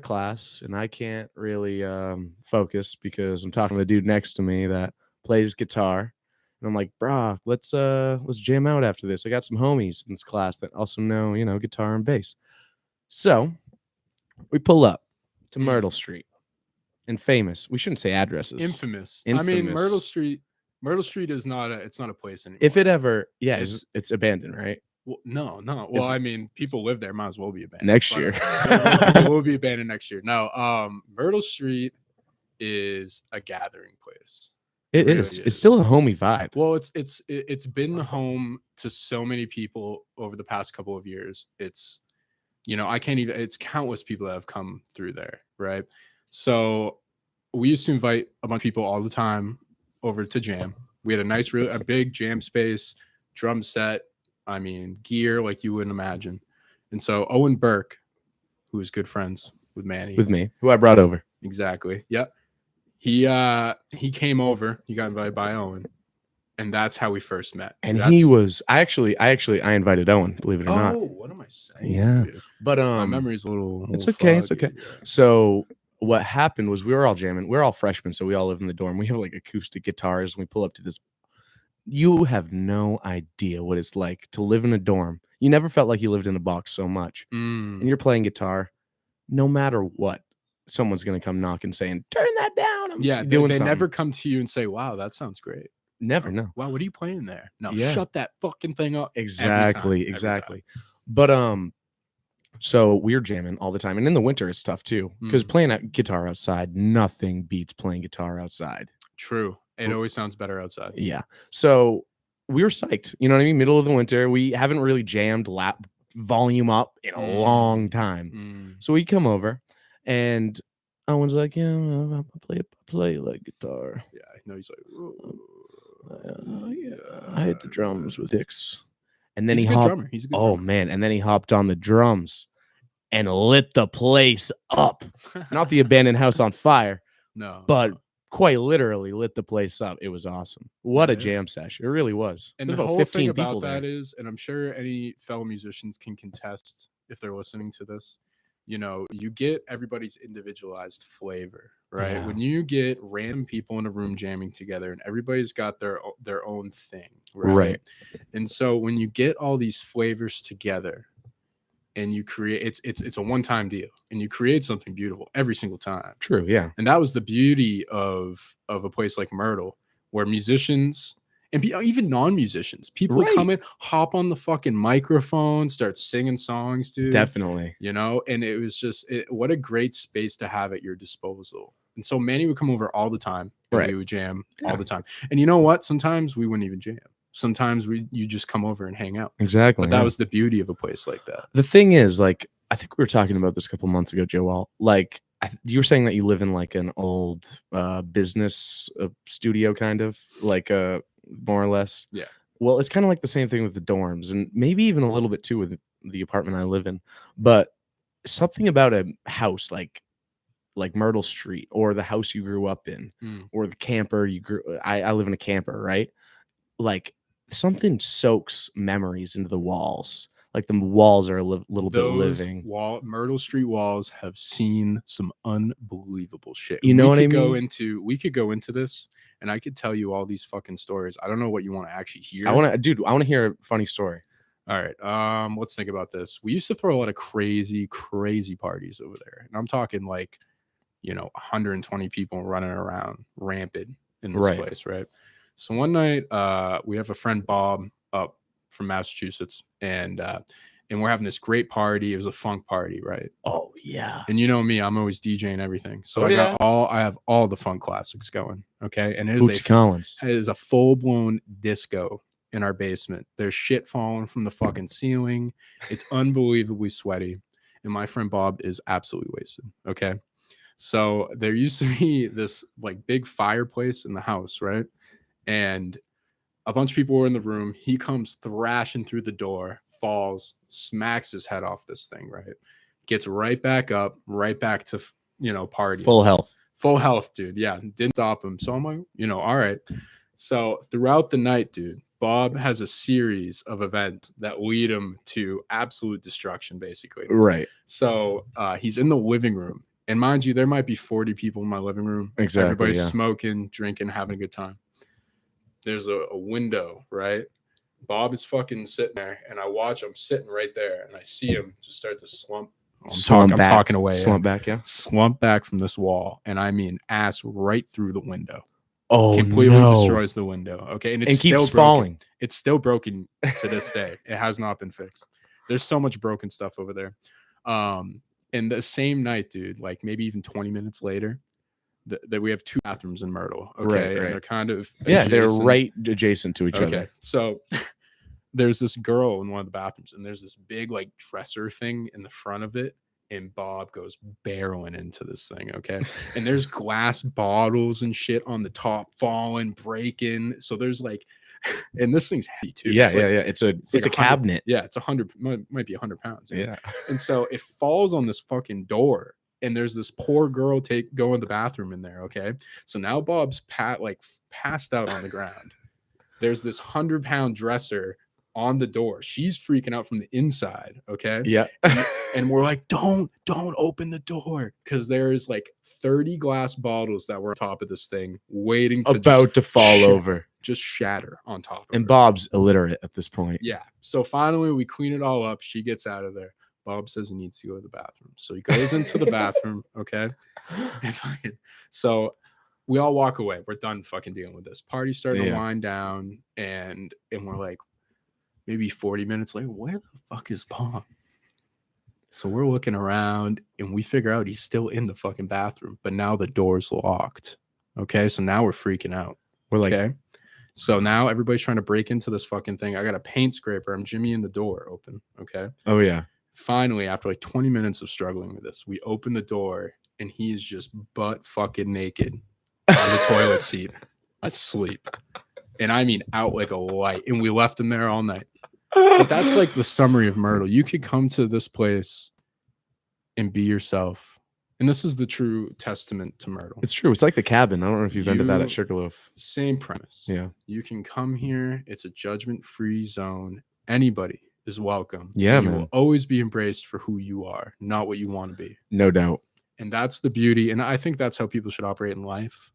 class and I can't really focus because I'm talking to the dude next to me that plays guitar. And I'm like, "Bro, let's jam out after this. I got some homies in this class that also know, guitar and bass." So we pull up to Myrtle Street and famous. We shouldn't say addresses. Infamous. I mean, Myrtle Street is not it's not a place anymore. If it ever, it's abandoned, right? Well, no. Well, I mean, people live there, might as well be abandoned. Next year. It will be abandoned next year. No, Myrtle Street is a gathering place. It really is. It's still a homey vibe. Well, it's been the home to so many people over the past couple of years. It's, I can't even, it's countless people that have come through there, right? So we used to invite a bunch of people all the time over to jam. We had a big jam space, drum set, I mean, gear like you wouldn't imagine. And so Owen Burke, who is good friends with Manny. With me, who I brought over. Exactly. Yep. He came over. He got invited by Owen. And that's how we first met. And I invited Owen, believe it or not. Oh, what am I saying? Yeah. Dude? But my memory's a little it's okay. foggy. It's okay. Yeah. So what happened was we were all jamming. We're all freshmen, so we all live in the dorm. We have like acoustic guitars, and we pull up to this. You have no idea what it's like to live in a dorm. You never felt like you lived in a box so much. And you're playing guitar, no matter what, someone's going to come knock and saying, "Turn that down." They never come to you and say, "Wow, that sounds great." Never, no. Wow, what are you playing there? No, shut that fucking thing up. Exactly. But so we're jamming all the time, and in the winter it's tough too because playing guitar outside, nothing beats playing guitar outside. True. It always sounds better outside. Yeah. So we were psyched. You know what I mean? Middle of the winter. We haven't really jammed volume up in a long time. So we come over and Owen's like, "Yeah, I play like guitar." Yeah, I know. He's like, I hit the drums with Dix. And then he's a good drummer. He's a good drummer. Man. And then he hopped on the drums and lit the place up. Not the abandoned house on fire. No. But quite literally lit the place up. It was awesome. What a jam session. It really was. And the whole thing about that is, and I'm sure any fellow musicians can contest if they're listening to this, you get everybody's individualized flavor, right? Yeah. When you get random people in a room jamming together and everybody's got their own thing, right? And so when you get all these flavors together and you create, it's a one-time deal, and you create something beautiful every single time. True, yeah. And that was the beauty of a place like Myrtle, where musicians and even non-musicians, people come in, hop on the fucking microphone, start singing songs, dude. Definitely. And it was just, what a great space to have at your disposal. And so Manny would come over all the time. And we would jam all the time. And you know what? Sometimes we wouldn't even jam. Sometimes you just come over and hang out. Exactly. But that was the beauty of a place like that. The thing is, like, I think we were talking about this a couple months ago, Jwall. Like, you were saying that you live in like an old business studio, kind of like more or less. Yeah. Well, it's kind of like the same thing with the dorms, and maybe even a little bit too with the apartment I live in. But something about a house like Myrtle Street, or the house you grew up in, or the camper you grew. I live in a camper, right? Like, something soaks memories into the walls. Like, the walls are a little bit living. Myrtle Street walls have seen some unbelievable shit. You know what I mean? We could go into this, and I could tell you all these fucking stories. I don't know what you want to actually hear. I want to hear a funny story. All right. Let's think about this. We used to throw a lot of crazy parties over there. And I'm talking like, 120 people running around rampant in this place, right? So one night, we have a friend, Bob, up from Massachusetts, and we're having this great party. It was a funk party, right? Oh yeah. And you know me, I'm always DJing everything. So I have all the funk classics going. Okay. And it is a full-blown disco in our basement. There's shit falling from the fucking ceiling. It's unbelievably sweaty. And my friend Bob is absolutely wasted. Okay. So there used to be this like big fireplace in the house, right? And a bunch of people were in the room. He comes thrashing through the door, falls, smacks his head off this thing, right? Gets right back up, right back to, party. Full health, dude. Yeah. Didn't stop him. So I'm like, all right. So throughout the night, dude, Bob has a series of events that lead him to absolute destruction, basically. Right. So he's in the living room And mind you, there might be 40 people in my living room. Exactly. Everybody's smoking, drinking, having a good time. There's a window, right? Bob is fucking sitting there, and I watch him sitting right there, and I see him just start to slump. I'm talking away. Slump back, yeah. Slump back from this wall, and I mean ass right through the window. Oh, completely destroys the window. Okay, and it's keeps still falling. It's still broken to this day. It has not been fixed. There's so much broken stuff over there. And the same night, dude, like maybe even 20 minutes later, that we have 2 bathrooms in Myrtle. Okay, right. And they're kind of they're right adjacent to each other. Okay, so there's this girl in one of the bathrooms, and there's this big like dresser thing in the front of it. And Bob goes barreling into this thing, okay? And there's glass bottles and shit on the top falling, breaking. So there's like, and this thing's heavy too. Yeah, it's a cabinet. Yeah, it's 100, might be 100 pounds. Yeah. And so it falls on this fucking door, and there's this poor girl go in the bathroom in there, okay? So now Bob's passed out on the ground. There's this 100-pound dresser on the door. She's freaking out from the inside, okay? Yeah. And we're like, don't open the door, because there's like 30 glass bottles that were on top of this thing waiting to fall over, just shatter on top of and her. Bob's illiterate at this point. Yeah. So finally we clean it all up. She gets out of there. Bob says he needs to go to the bathroom. So he goes into the bathroom, okay? So we all walk away. We're done fucking dealing with this. Party's starting to wind down, and we're like, maybe 40 minutes later, where the fuck is Bob? So we're looking around, and we figure out he's still in the fucking bathroom, but now the door's locked. Okay, so now we're freaking out. We're like, okay, so now everybody's trying to break into this fucking thing. I got a paint scraper. I'm jimmying the door open. Okay. Oh yeah. Finally, after like 20 minutes of struggling with this, we open the door, and he is just butt fucking naked on the toilet seat, asleep. And I mean out like a light. And we left him there all night. But that's like the summary of Myrtle. You could come to this place and be yourself. And this is the true testament to Myrtle. It's true. It's like the cabin. I don't know if you've been to that at Sugarloaf. Same premise. Yeah. You can come here. It's a judgment-free zone. Anybody is welcome. Yeah, and man. You will always be embraced for who you are, not what you want to be. No doubt. And that's the beauty. And I think that's how people should operate in life.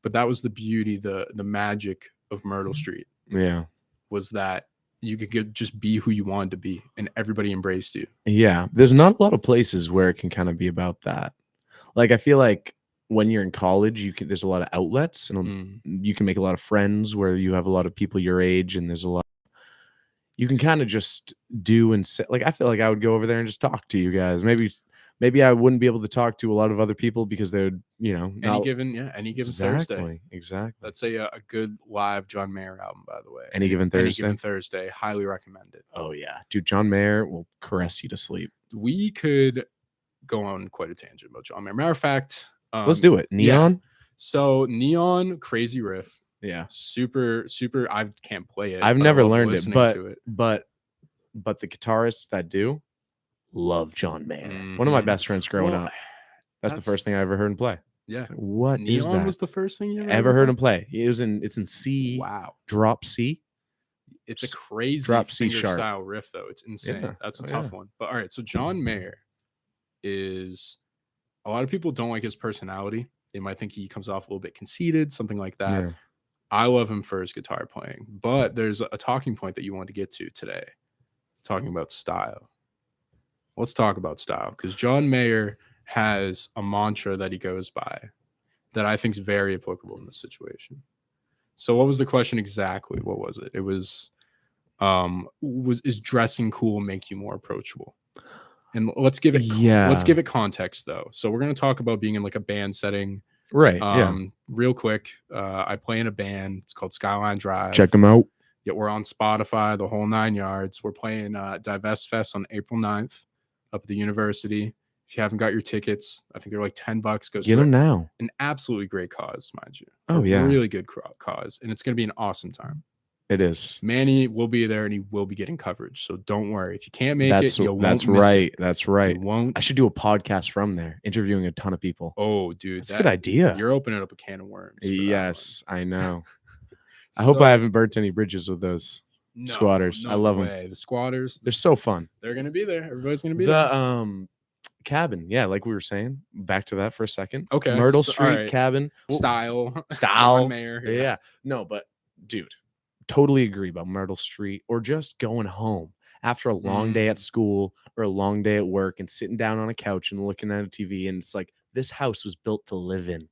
But that was the beauty, the magic of Myrtle Street. Yeah. Was that you could just be who you wanted to be, and everybody embraced you. Yeah. There's not a lot of places where it can kind of be about that. Like, I feel like when you're in college, there's a lot of outlets, and you can make a lot of friends where you have a lot of people your age, and there's a lot you can kind of just do and say. Like, I feel like I would go over there and just talk to you guys. Maybe I wouldn't be able to talk to a lot of other people because they're, any given Thursday. Exactly. That's a good live John Mayer album, by the way. Any given Thursday. Highly recommend it. Oh yeah, dude, John Mayer will caress you to sleep. We could go on quite a tangent about John Mayer. Matter of fact, let's do it. Neon. Yeah. So Neon, crazy riff. Yeah. Super. I can't play it. I've never learned it, but the guitarists that do love John Mayer. One of my best friends growing up. That's the first thing I ever heard him play. Yeah. Like, what Neon is that? Was the first thing you ever heard him play. It's in C. Wow. Drop C. It's a crazy drop C sharp style riff though. It's insane. Yeah. That's a tough one. But all right, so John Mayer is, a lot of people don't like his personality. They might think he comes off a little bit conceited, something like that. Yeah. I love him for his guitar playing, but there's a talking point that you want to get to today, talking about style. Let's talk about style, because John Mayer has a mantra that he goes by that I think is very applicable in this situation. So what was the question exactly? What was it? It was, is dressing cool make you more approachable? And let's give it context though. So we're going to talk about being in like a band setting. Right. Real quick. I play in a band. It's called Skyline Drive. Check them out. Yeah, we're on Spotify, the whole 9 yards. We're playing Divest Fest on April 9th up at the university. If you haven't got your tickets, I think they're like $10. Get them now. An absolutely great cause, mind you. Oh, yeah. Really good cause. And it's going to be an awesome time. It is. Manny will be there, and he will be getting coverage. So don't worry. If you can't make it, you won't That's miss right. it. That's right. You won't. I should do a podcast from there, interviewing a ton of people. Oh, dude. That's a good idea. You're opening up a can of worms. Yes, I know. I hope I haven't burnt any bridges with those squatters. I love them. The squatters, they're so fun. They're going to be there. Everybody's going to be there. cabin. Yeah, like we were saying. Back to that for a second. Okay. Myrtle Street cabin. Style. Style. Mayor. Yeah. No, but dude, totally agree about Myrtle Street, or just going home after a long day at school or a long day at work and sitting down on a couch and looking at a TV, and it's like, this house was built to live in.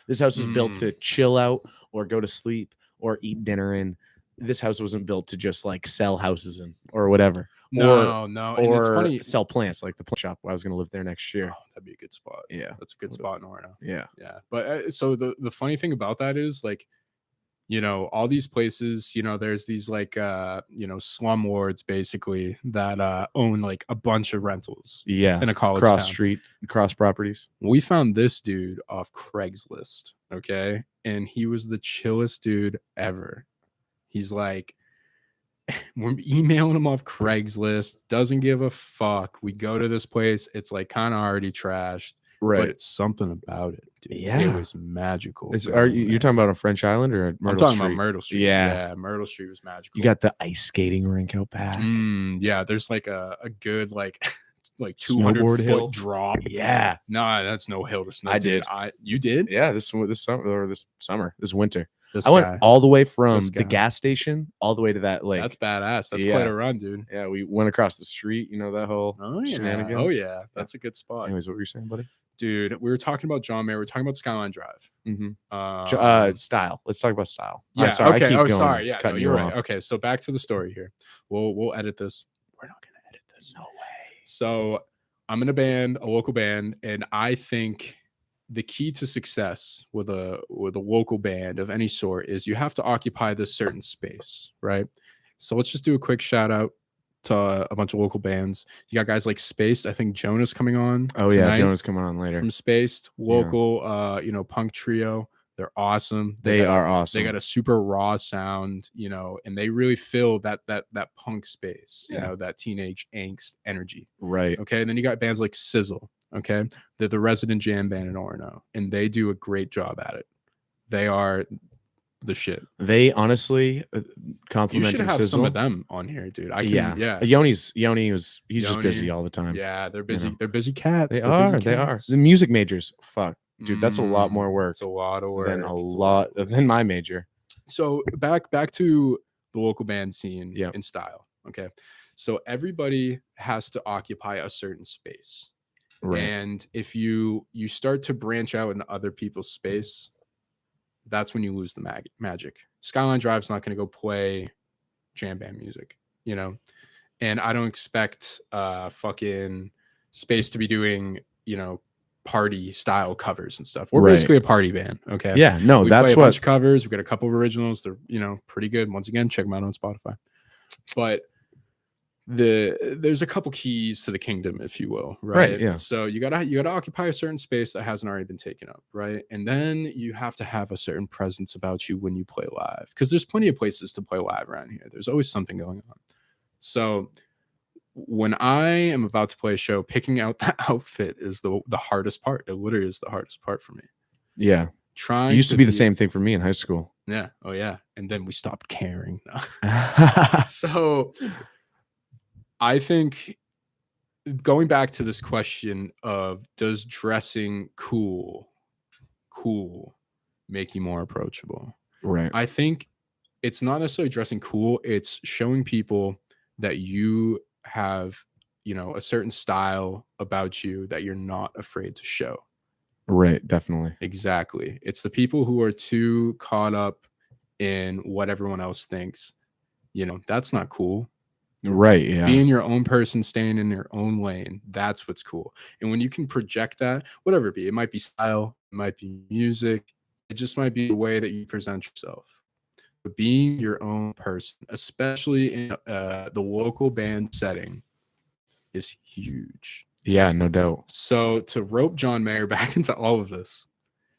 This house was built to chill out or go to sleep or eat dinner in. This house wasn't built to just like sell houses in or whatever. No. Or And it's funny, sell plants, like the plant shop. I was going to live there next year. Oh, that'd be a good spot. Yeah. That's a good spot in Orono. Yeah. Yeah. But so the funny thing about that is, like, you know, all these places, you know, there's these like, you know, slum wards basically that own like a bunch of rentals. Yeah. In a college cross town. street, cross properties. We found this dude off Craigslist. Okay. And he was the chillest dude ever. He's like, we're emailing him off Craigslist, doesn't give a fuck. We go to this place. It's like kind of already trashed. Right. But it's something about it, dude. Yeah. It was magical. You're talking about on French Island or Myrtle I'm talking Street? about Myrtle Street. Yeah. Myrtle Street was magical. You got the ice skating rink out back. Yeah. There's like a good like 200 foot drop. Yeah. Nah, that's no hill to snow. I did. You did? Yeah. This winter. I went all the way from the gas station all the way to that lake. That's badass. That's quite a run, dude. Yeah, we went across the street. You know that whole shenanigans. Oh yeah, that's a good spot. Anyways, what were you saying, buddy? Dude, we were talking about John Mayer. We're talking about Skyline Drive. Style. Let's talk about style. Yeah. Sorry, okay. I keep going, sorry. Yeah. No, you're right. off. Okay. So back to the story here. We'll edit this. We're not gonna edit this. No way. So I'm in a local band, and I think the key to success with a local band of any sort is you have to occupy this certain space, right? So let's just do a quick shout out to a bunch of local bands. You got guys like Spaced. I think Jonah's coming on. Oh yeah, Jonah's coming on later. From Spaced, local, you know, punk trio. They're awesome. They are awesome. They got a super raw sound, you know, and they really fill that punk space, you know, that teenage angst energy. Right. Okay. And then you got bands like Sizzle. Okay. They're the resident jam band in Orono, and they do a great job at it. They are the shit. They honestly compliment. You should have Sizzle. Some of them on here, dude. Yoni's just busy all the time. Yeah, they're busy. You know? They're busy cats. They are. The music majors. Fuck. Dude, that's a lot more work. It's a lot of work. Than my major. So back to the local band scene in style. Okay. So everybody has to occupy a certain space. Right. And if you start to branch out into other people's space, that's when you lose the magic. Skyline Drive's not going to go play jam band music, you know? And I don't expect fucking Space to be doing, you know, party style covers and stuff. We're basically a party band. Okay. Yeah. No, we play a bunch of covers. We've got a couple of originals. They're, you know, pretty good. Once again, check them out on Spotify. But there's a couple keys to the kingdom, if you will, right? Yeah. So you gotta occupy a certain space that hasn't already been taken up, right? And then you have to have a certain presence about you when you play live, because there's plenty of places to play live around here. There's always something going on. So when I am about to play a show, picking out that outfit is the hardest part. It literally is the hardest part for me. Yeah. It used to be the same thing for me in high school. Yeah. Oh yeah. And then we stopped caring. So I think going back to this question of, does dressing cool make you more approachable? Right. I think it's not necessarily dressing cool. It's showing people that you have, you know, a certain style about you that you're not afraid to show. Right. Definitely. Exactly. It's the people who are too caught up in what everyone else thinks. You know, that's not cool. Right. Yeah. Being your own person, staying in your own lane. That's what's cool. And when you can project that, whatever it be, it might be style, it might be music, it just might be the way that you present yourself. But being your own person, especially in the local band setting, is huge. Yeah, no doubt. So to rope John Mayer back into all of this,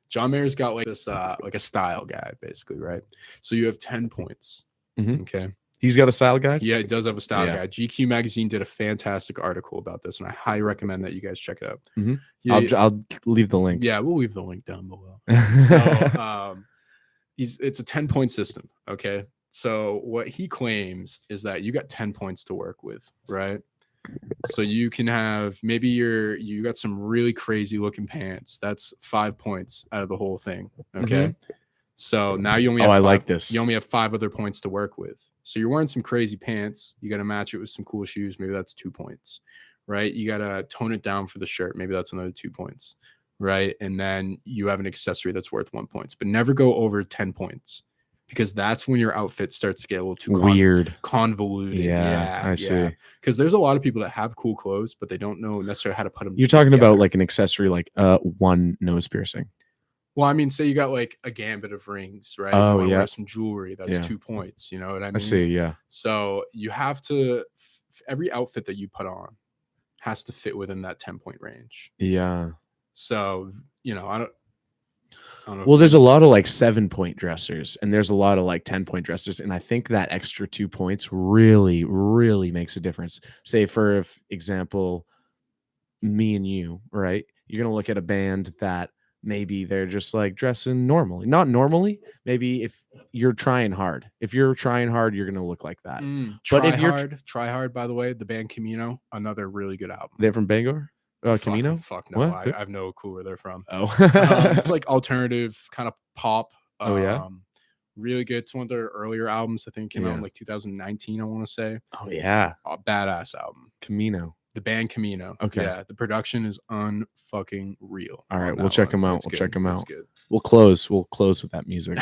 John Mayer's got like this, like a style guide, basically, right? So you have 10 points. Mm-hmm. Okay. He's got a style guide? Yeah, he does have a style guide. GQ Magazine did a fantastic article about this, and I highly recommend that you guys check it out. Mm-hmm. Yeah, I'll leave the link. Yeah, we'll leave the link down below. So it's a 10-point system, okay? So what he claims is that you got 10 points to work with, right? So you can have maybe you got some really crazy looking pants. That's 5 points out of the whole thing. Okay. So now you only have I like this. You only have 5 other points to work with. So you're wearing some crazy pants. You got to match it with some cool shoes. Maybe that's 2 points, right? You got to tone it down for the shirt. Maybe that's another 2 points, right? And then you have an accessory that's worth 1 point, but never go over 10 points because that's when your outfit starts to get a little too weird, convoluted. Yeah, I see. Because there's a lot of people that have cool clothes, but they don't know necessarily how to put them. You're talking about like an accessory, like one nose piercing. Well, I mean, say you got like a gambit of rings, right? Oh, yeah. Wear some jewelry. That's 2 points. You know what I mean? I see. Yeah. So you have to, every outfit that you put on has to fit within that 10-point range. Yeah. So, you know, I don't know. Well, there's a lot of like 7-point dressers and there's a lot of like 10-point dressers. And I think that extra 2 points really, really makes a difference. Say, for example, me and you, right? You're going to look at a band that maybe they're just like dressing normally, not normally. Maybe if you're trying hard, you're going to look like that. But if you're try hard, by the way, the band Camino, another really good album. They're from Bangor? Camino? Fuck no. I have no clue where they're from. Oh, it's like alternative kind of pop. Oh, yeah. Really good. It's one of their earlier albums. I think came out in like 2019. I want to say. Oh yeah. Badass album. Camino. The band Camino. Okay. Yeah, the production is unfucking real. All right, we'll check them out. We'll check them out. Good. We'll close with that music.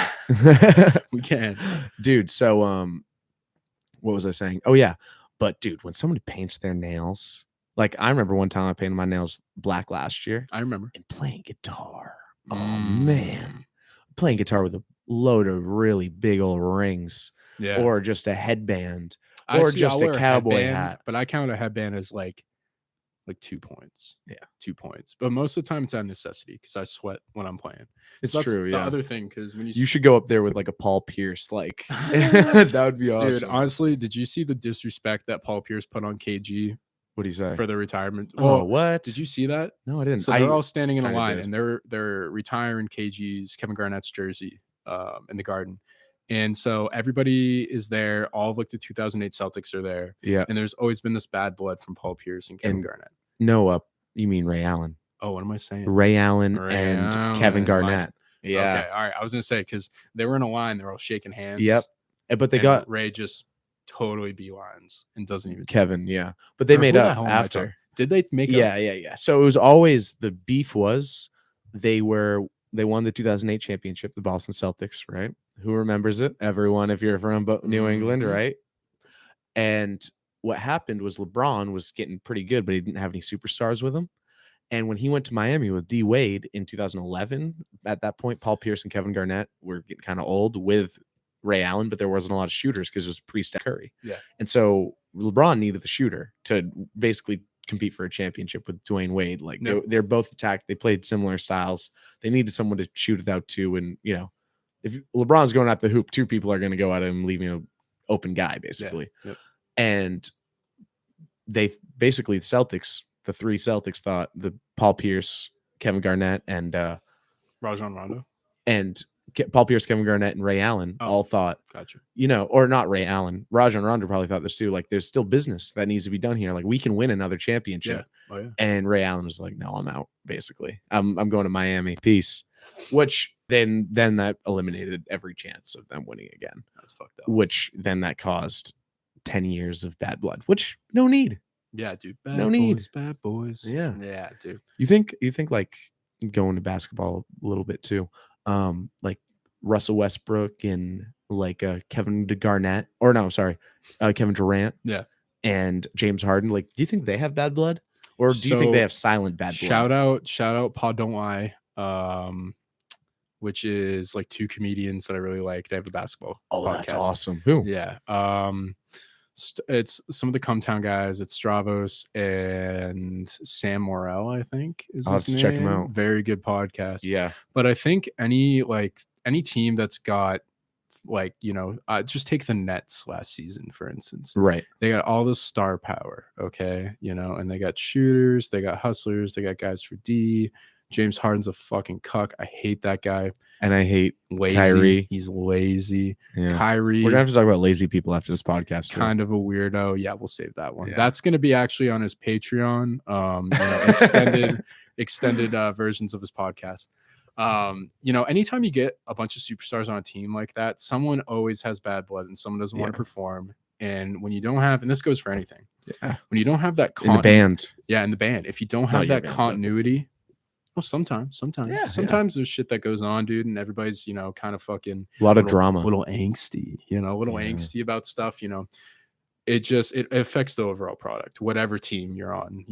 We can. Dude, so what was I saying? Oh yeah. But dude, when somebody paints their nails, like I remember one time I painted my nails black last year. I remember. And playing guitar. Oh man. Playing guitar with a load of really big old rings. Yeah. Or just a headband. Or just a cowboy hat. But I count a headband as like 2 points. Yeah, 2 points. But most of the time it's out of necessity because I sweat when I'm playing. It's true. The other thing, because when you should go up there with like a Paul Pierce, like that would be awesome. Dude, honestly, did you see the disrespect that Paul Pierce put on KG? What do you say? For the retirement? Oh, what? Did you see that? No, I didn't. So they're all standing in a line and they're retiring KG's Kevin Garnett's jersey in the Garden. And so everybody is there. All of like the 2008 Celtics are there. Yeah. And there's always been this bad blood from Paul Pierce and Kevin Garnett. No, you mean Ray Allen. Oh, what am I saying? Ray Allen and Kevin Garnett. Yeah. Okay. All right. I was going to say, because they were in a line. They're all shaking hands. Yep. But they got Ray just totally beelines and doesn't even. Kevin. Yeah. But they made up after. Did they make up? Yeah. So it was always the beef was they won the 2008 championship, the Boston Celtics, right? Who remembers it? Everyone, if you're from New England, right? And what happened was LeBron was getting pretty good, but he didn't have any superstars with him. And when he went to Miami with D Wade in 2011, at that point, Paul Pierce and Kevin Garnett were getting kind of old with Ray Allen, but there wasn't a lot of shooters because it was pre-Steph Curry. Yeah. And so LeBron needed the shooter to basically compete for a championship with Dwayne Wade. Like they're both attacked. They played similar styles. They needed someone to shoot it out to, and if LeBron's going at the hoop, 2 people are going to go at him, leaving an open guy, basically. Yeah. Yep. And they basically, the 3 Celtics thought the Paul Pierce, Kevin Garnett, and Rajon Rondo. And Paul Pierce, Kevin Garnett, and Ray Allen all thought, gotcha. Or not Ray Allen. Rajon Rondo probably thought this too. Like, there's still business that needs to be done here. Like, we can win another championship. Yeah. Oh, yeah. And Ray Allen was like, no, I'm out, basically. I'm going to Miami. Peace. Which then that eliminated every chance of them winning again. That's fucked up. Which then that caused 10 years of bad blood, which no need. Yeah, dude. Bad boys. Yeah. Yeah, dude. You think like going to basketball a little bit too, like Russell Westbrook and like Kevin Durant. Yeah. And James Harden. Like, do you think they have bad blood? Or do you think they have silent bad blood? Shout out Paul Don't Lie. Which is like 2 comedians that I really like. They have a basketball podcast. That's awesome. Who? Yeah. It's some of the Cumtown guys. It's Stravos and Sam Morrell, I think. I'll have to check them out. Very good podcast. Yeah. But I think any team that's got just take the Nets last season, for instance. Right. They got all this star power, okay? And they got shooters, they got hustlers, they got guys for D. James Harden's a fucking cuck. I hate that guy. And I hate lazy. Kyrie. He's lazy. Yeah. Kyrie. We're gonna have to talk about lazy people after this podcast. Kind of a weirdo. Yeah, we'll save that one. Yeah. That's gonna be actually on his Patreon. Extended versions of his podcast. Anytime you get a bunch of superstars on a team like that, someone always has bad blood and someone doesn't want to perform. And when you don't have, and this goes for anything, when you don't have that in the band, in the band, if you don't have that continuity. Well, sometimes there's shit that goes on, dude, and everybody's, kind of fucking a lot of drama, little angsty, angsty about stuff, it affects the overall product, whatever team you're on,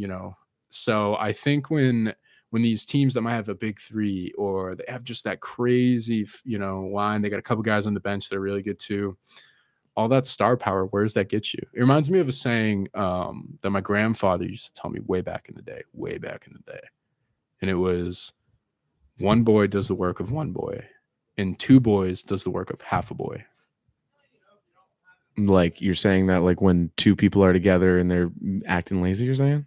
So I think when these teams that might have a big three or they have just that crazy, line, they got a couple guys on the bench that are really good too. All that star power, where does that get you? It reminds me of a saying that my grandfather used to tell me way back in the day. And it was, one boy does the work of one boy, and two boys does the work of half a boy. Like you're saying that, like when two people are together and they're acting lazy, you're saying?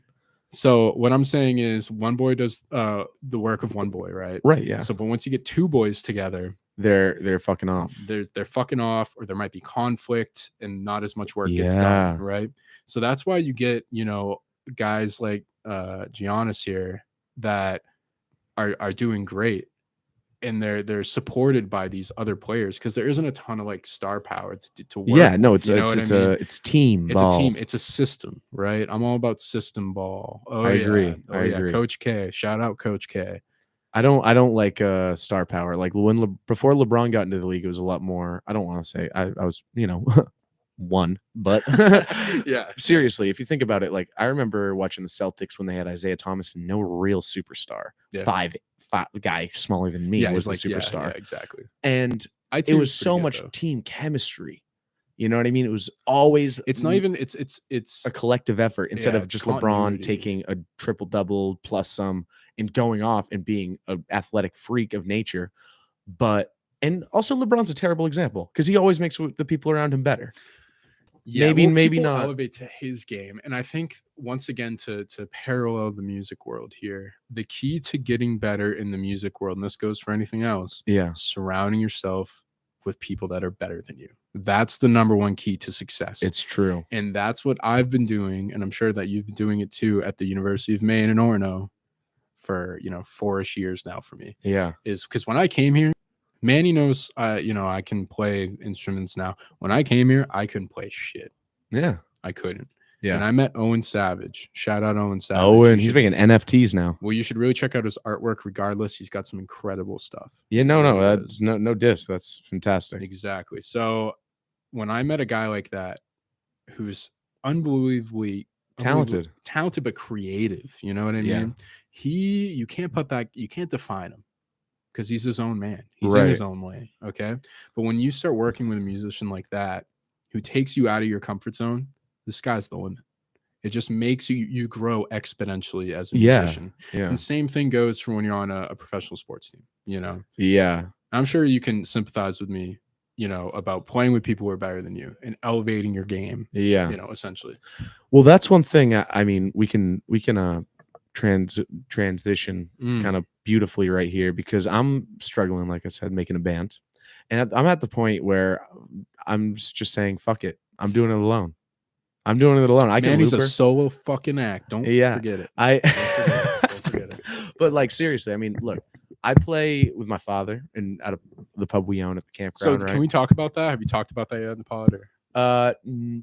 So what I'm saying is one boy does the work of one boy, right? Right, yeah. So, but once you get two boys together, they're fucking off. They're fucking off, or there might be conflict and not as much work gets done, right? So that's why you get, guys like Giannis here that are doing great, and they're supported by these other players because there isn't a ton of like star power to work. Yeah, no, it's team ball. It's a team. It's a system, right? I'm all about system ball. I agree. I agree. Coach K, shout out Coach K. I don't like star power. Like before LeBron got into the league, it was a lot more. I don't want to say I was one, but seriously, if you think about it, like I remember watching the Celtics when they had Isaiah Thomas and no real superstar. Five guy smaller than me was like the superstar. Yeah, exactly. And it was so much team chemistry. You know what I mean? It was always it's a collective effort instead of just LeBron taking a triple double plus some and going off and being an athletic freak of nature. And also LeBron's a terrible example because he always makes the people around him better. Yeah, maybe not elevate to his game. And I think once again to parallel the music world here, the key to getting better in the music world, and this goes for anything else, surrounding yourself with people that are better than you. That's the number one key to success. It's true. And that's what I've been doing, and I'm sure that you've been doing it too at the University of Maine in Orono for 4-ish years now for me. Yeah. Is because when I came here, Manny knows, I can play instruments now. When I came here, I couldn't play shit. Yeah. I couldn't. Yeah. And I met Owen Savage. Shout out Owen Savage. Owen, he's making NFTs now. Well, you should really check out his artwork regardless. He's got some incredible stuff. Yeah, that's no diss. That's fantastic. Exactly. So when I met a guy like that who's unbelievably talented but creative, you know what I mean? You can't define him. Because he's his own man. He's in his own lane. Okay. But when you start working with a musician like that, who takes you out of your comfort zone, the sky's the limit. It just makes you grow exponentially as a musician. Yeah. And same thing goes for when you're on a professional sports team, Yeah. I'm sure you can sympathize with me, about playing with people who are better than you and elevating your game. Yeah. Essentially. Well, that's one thing. I mean, we can transition kind of beautifully right here because I'm struggling, like I said, making a band, and I'm at the point where I'm just saying, fuck it, I'm doing it alone. I can. He's a solo fucking act. Don't forget it. Don't forget it. But like seriously, I mean, look, I play with my father and out of the pub we own at the campground. So can we talk about that? Have you talked about that yet in the pod? Or?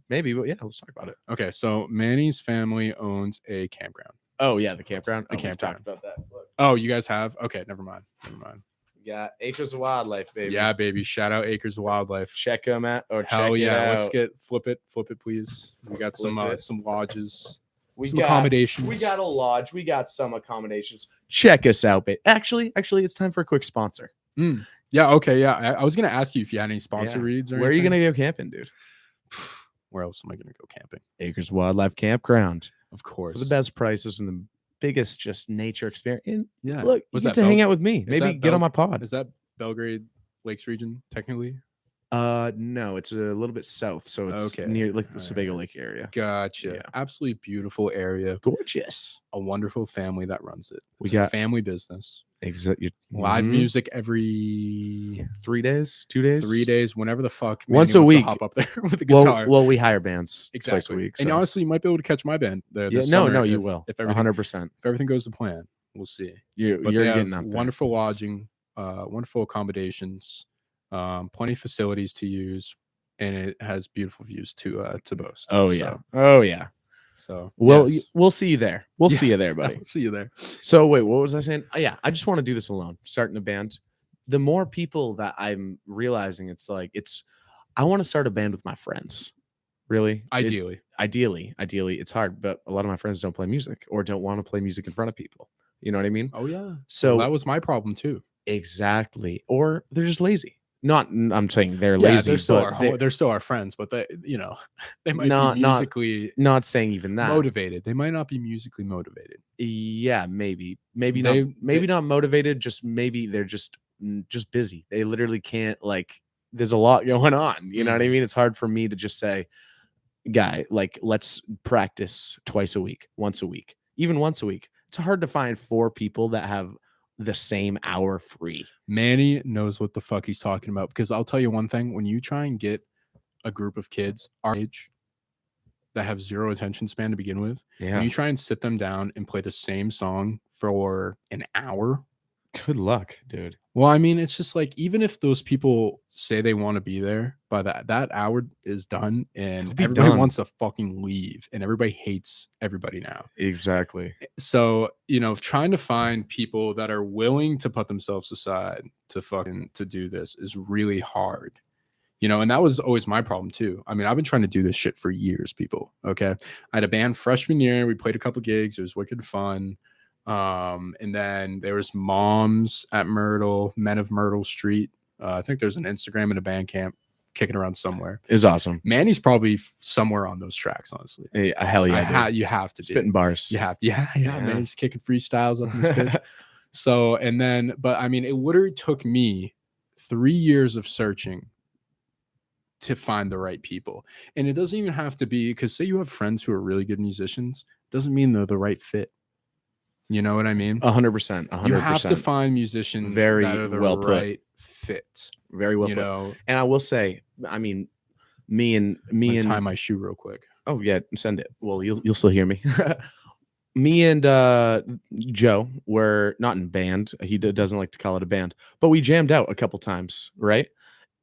Maybe, but yeah, let's talk about it. Okay, so Manny's family owns a campground. Oh yeah, the campground. We've talked about that. Look. Oh, you guys have? Okay, never mind. We got Acres of Wildlife, baby. Yeah, baby. Shout out Acres of Wildlife. Check them out. Hell yeah! Let's flip it, please. We got some lodges. Some accommodations. We got a lodge. We got some accommodations. Check us out, babe. Actually, it's time for a quick sponsor. Yeah. Okay. Yeah. I was gonna ask you if you had any sponsor reads or where anything. Are you gonna go camping, dude? Where else am I gonna go camping? Acres Wildlife Campground. Of course. For the best prices and the biggest just nature experience. And yeah. Look, you get to hang out with me. Maybe get on my pod. Is that Belgrade Lakes region technically? No, it's a little bit south, so it's Okay. near like the All Sebago right. Lake area. Gotcha. Yeah. Absolutely beautiful area. Gorgeous. A wonderful family that runs it. We It's a got family business. exactly Live music every 3 days, 2 days, 3 days, whenever the fuck once Manny a wants to week. hop up there with a guitar. Well, we hire bands twice a Exactly. week. And So honestly, you might be able to catch my band there yeah, this no, summer you will. if 100%. everything goes to plan. We'll see. You're But they getting have up there. wonderful lodging, wonderful accommodations, plenty of facilities to use, and it has beautiful views to boast. Oh yeah. Oh yeah. So well, yes. we'll see you there. We'll Yeah. see you there, buddy. I'll see you there. So wait, what was I saying? Oh, yeah, I just want to do this alone. Starting a band. The more people that I'm realizing, it's like I want to start a band with my friends. Really, Ideally. Ideally, it's hard, but a lot of my friends don't play music or don't want to play music in front of people. You know what I mean? Oh yeah. So that was my problem too. Exactly, or they're just lazy. Not, I'm saying they're Yeah, lazy, they're still our friends, but they they might be musically not saying even that motivated. They might not be musically motivated. Yeah, maybe not motivated. Just maybe they're just busy. They literally can't, like, there's a lot going on. You know what I mean? It's hard for me to just say, guy, like, let's practice twice a week, once a week, even once a week. It's hard to find 4 people that have the same hour free. Manny knows what the fuck he's talking about, because I'll tell you one thing: when you try and get a group of kids our age that have zero attention span to begin with, when you try and sit them down and play the same song for an hour, good luck, dude. Well, I mean, it's just like, even if those people say they want to be there, by that hour is done, and everybody wants to fucking leave, and everybody hates everybody now. Exactly. So, trying to find people that are willing to put themselves aside to do this is really hard. And that was always my problem too. I mean, I've been trying to do this shit for years, people. Okay. I had a band freshman year. We played a couple gigs. It was wicked fun. And then there was Moms at Myrtle, Men of Myrtle Street. I think there's an Instagram and a Bandcamp kicking around somewhere. It's awesome. Manny's probably somewhere on those tracks, honestly. Hey, hell yeah. You have to spitting bars. You have to. Yeah. Manny's kicking freestyles up in this bitch. So, but I mean, it literally took me 3 years of searching to find the right people. And it doesn't even have to be, because say you have friends who are really good musicians, doesn't mean they're the right fit. You know what I mean? 100%. You have to find musicians that are the right fit. Very well put. And I will say, I mean, me and tie my shoe real quick. Oh yeah, send it. Well, you'll still hear me. Me and Joe were not in band. He doesn't like to call it a band, but we jammed out a couple times, right?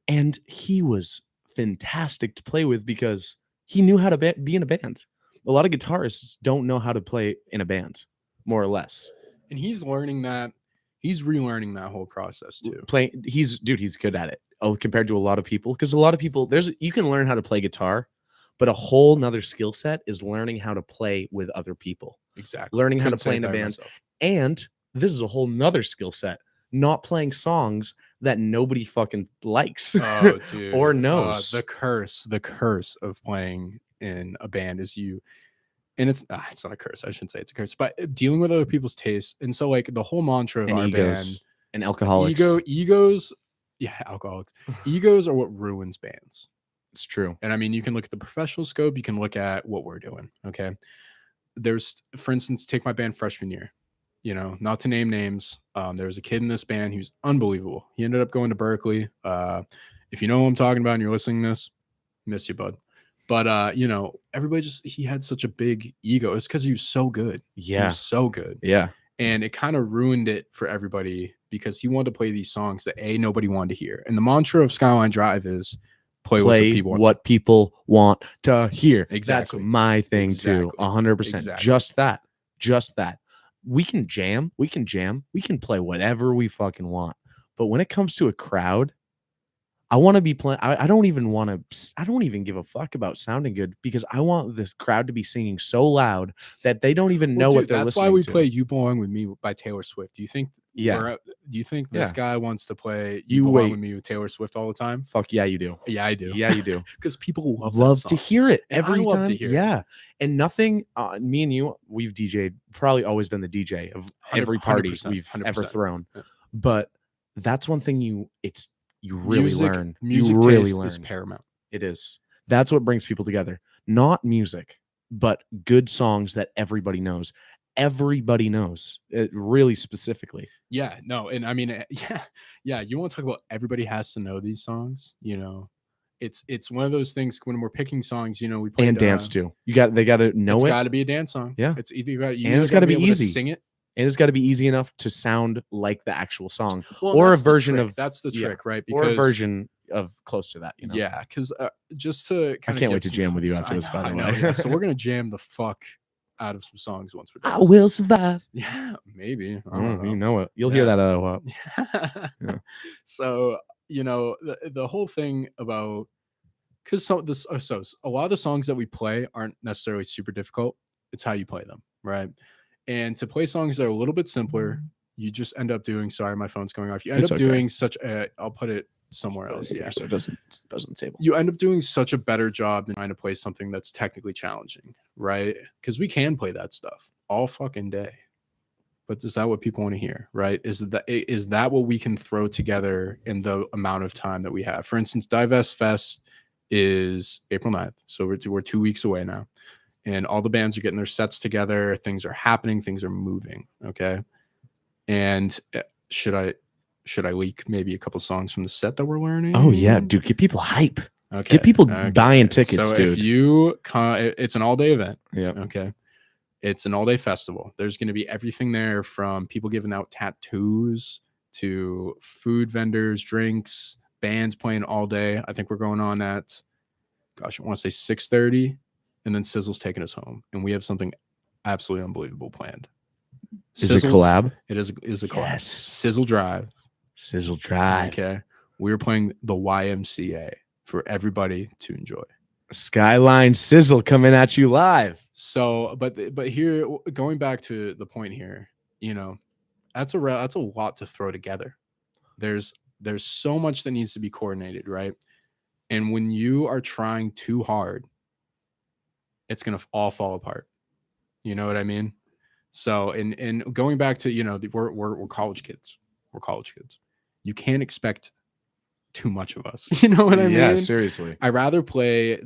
And he was fantastic to play with because he knew how to be in a band. A lot of guitarists don't know how to play in a band, more or less. And he's learning that. He's relearning that whole process too. He's good at it compared to a lot of people. Because a lot of people, you can learn how to play guitar, but a whole nother skill set is learning how to play with other people. Exactly. Learning how to play in a band. And this is a whole nother skill set. Not playing songs that nobody fucking likes or knows. The curse of playing in a band is and it's not a curse. I shouldn't say it's a curse, but dealing with other people's tastes. And so, like, the whole mantra of our band and alcoholics, egos. Yeah, alcoholics. Egos are what ruins bands. It's true. And I mean, you can look at the professional scope. You can look at what we're doing. Okay. There's, for instance, take my band freshman year. Not to name names. There was a kid in this band who's unbelievable. He ended up going to Berkeley. If you know what I'm talking about and you're listening to this, miss you, bud. But everybody he had such a big ego. It's because he was so good. Yeah. He was so good. Yeah. And it kind of ruined it for everybody because he wanted to play these songs that nobody wanted to hear. And the mantra of Skyline Drive is play what people want to hear. Exactly. That's my thing too. 100%. Exactly. Just that. We can jam. We can play whatever we fucking want. But when it comes to a crowd, I want to be playing. I don't even give a fuck about sounding good because I want this crowd to be singing so loud that they don't even know what they're listening to. That's why we play You Belong With Me by Taylor Swift. Do you think this guy wants to play You Belong With Me with Taylor Swift all the time? Fuck yeah, you do. Yeah, I do. Yeah, you do. Because people love to hear it every time. Love to hear it. And nothing, me and you, we've DJ'd, probably always been the DJ of every party we've ever thrown. Yeah. But that's one thing you really learn. Music you really taste learn. is paramount. It is. That's what brings people together. Not music, but good songs that everybody knows. Everybody knows it really specifically. Yeah, no, and I mean, yeah. You want to talk about everybody has to know these songs, It's one of those things when we're picking songs, we play and dance too. They got to know it's it. got to be a dance song. Yeah, it's either it's got to be easy. Sing it, and it's got to be easy enough to sound like the actual song, well, or a version of. That's the trick, right? Or a version of close to that. Yeah, because just to I can't wait to jam with you after this. By the way, yeah. So we're gonna jam the fuck out of some songs once we're done. I will survive. Yeah, maybe. I don't know. You know it. You'll hear that a lot. Yeah. So the whole thing about because so a lot of the songs that we play aren't necessarily super difficult. It's how you play them, right? And to play songs that are a little bit simpler, you just end up doing. Sorry, my phone's going off. You end up doing such a. I'll put it somewhere else. Yeah, so it doesn't on the table. You end up doing such a better job than trying to play something that's technically challenging, right? Because we can play that stuff all fucking day. But is that what people want to hear, right? Is that what we can throw together in the amount of time that we have? For instance, Divest Fest is April 9th. So we're 2 weeks away now. And all the bands are getting their sets together. Things are happening. Things are moving. Okay. And should I leak maybe a couple songs from the set that we're learning? Oh yeah, dude, get people hype. Okay. Get people buying tickets, so dude. If you it's an all-day event. Yeah. Okay. It's an all-day festival. There's going to be everything there from people giving out tattoos to food vendors, drinks, bands playing all day. I think we're going on at, gosh, I want to say 6:30, and then Sizzle's taking us home, and we have something absolutely unbelievable planned. Is it collab? It is a collab. Yes. Sizzle Drive. Okay. We're playing the YMCA for everybody to enjoy. Skyline Sizzle coming at you live. So, but here, going back to the point here, that's a lot to throw together. There's so much that needs to be coordinated, right? And when you are trying too hard, it's gonna all fall apart. You know what I mean? So, and going back to we're college kids. We're college kids. You can't expect too much of us. You know what I mean? Yeah, seriously. I rather play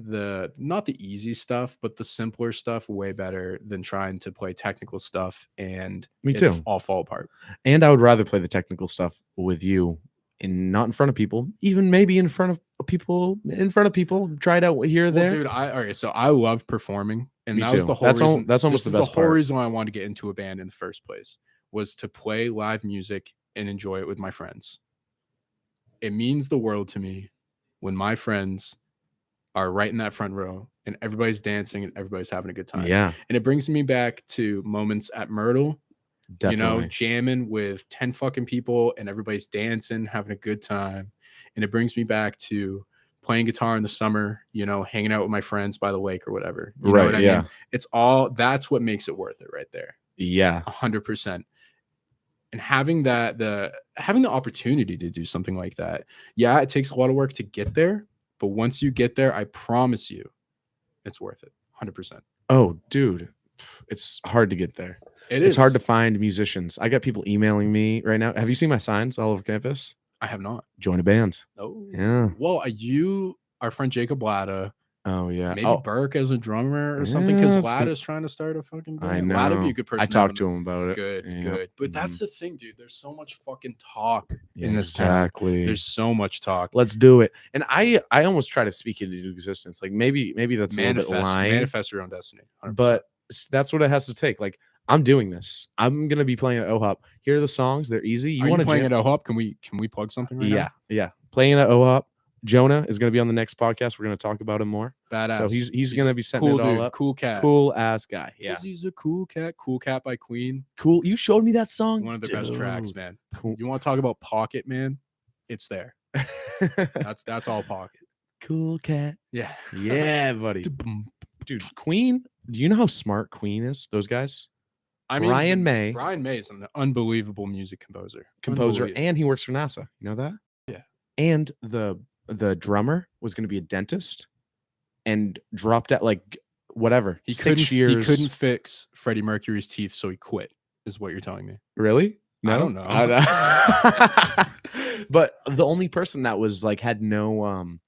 not the easy stuff, but the simpler stuff way better than trying to play technical stuff and me too all fall apart. And I would rather play the technical stuff with you and not in front of people, even maybe in front of people, try it out here or there. Dude, so I love performing. And me that too. was the whole reason. That's almost the best whole part. reason why I wanted to get into a band in the first place was to play live music and enjoy it with my friends. It means the world to me when my friends are right in that front row and everybody's dancing and everybody's having a good time. Yeah. And it brings me back to moments at Myrtle, definitely. Jamming with 10 fucking people and everybody's dancing, having a good time. And it brings me back to playing guitar in the summer, hanging out with my friends by the lake or whatever. You know what I mean? It's that's what makes it worth it right there. Yeah. 100%. And having the opportunity to do something like that, yeah, it takes a lot of work to get there, but once you get there, I promise you, it's worth it, 100%. Oh, dude, it's hard to get there. It's hard to find musicians. I got people emailing me right now. Have you seen my signs all over campus? I have not. Join a band. Oh, yeah. Well, our friend Jacob Latta. Oh yeah, maybe Burke as a drummer or something, because Latta's trying to start a fucking band. I know. Latta be a good person. I talked to him about it. Good. But that's the thing, dude. There's so much fucking talk in this exactly. Town. There's so much talk. Let's do it. And I almost try to speak it into existence. Like maybe that's a little bit lying. Manifest your own destiny. 100%. But that's what it has to take. Like I'm doing this. I'm gonna be playing at OHOP. Here are the songs. They're easy. You want to play at OHOP? Can we plug something right now? Yeah. Playing at OHOP. Jonah is going to be on the next podcast. We're going to talk about him more. Badass. So he's going to be setting cool it all dude, up. Cool cat. Cool ass guy. Yeah. He's a cool cat. Cool Cat by Queen. Cool. You showed me that song. One of the best tracks, man. Cool. You want to talk about Pocket, man? It's there. That's all Pocket. Cool Cat. Yeah. Yeah, buddy. Dude, Queen. Do you know how smart Queen is? Those guys. I mean, Brian May. Brian May is an unbelievable music composer. And he works for NASA. You know that? Yeah. And the drummer was going to be a dentist and dropped out like whatever. He 6 years. He couldn't fix Freddie Mercury's teeth, so he quit, is what you're telling me. Really? No? I don't know. But the only person that was like had no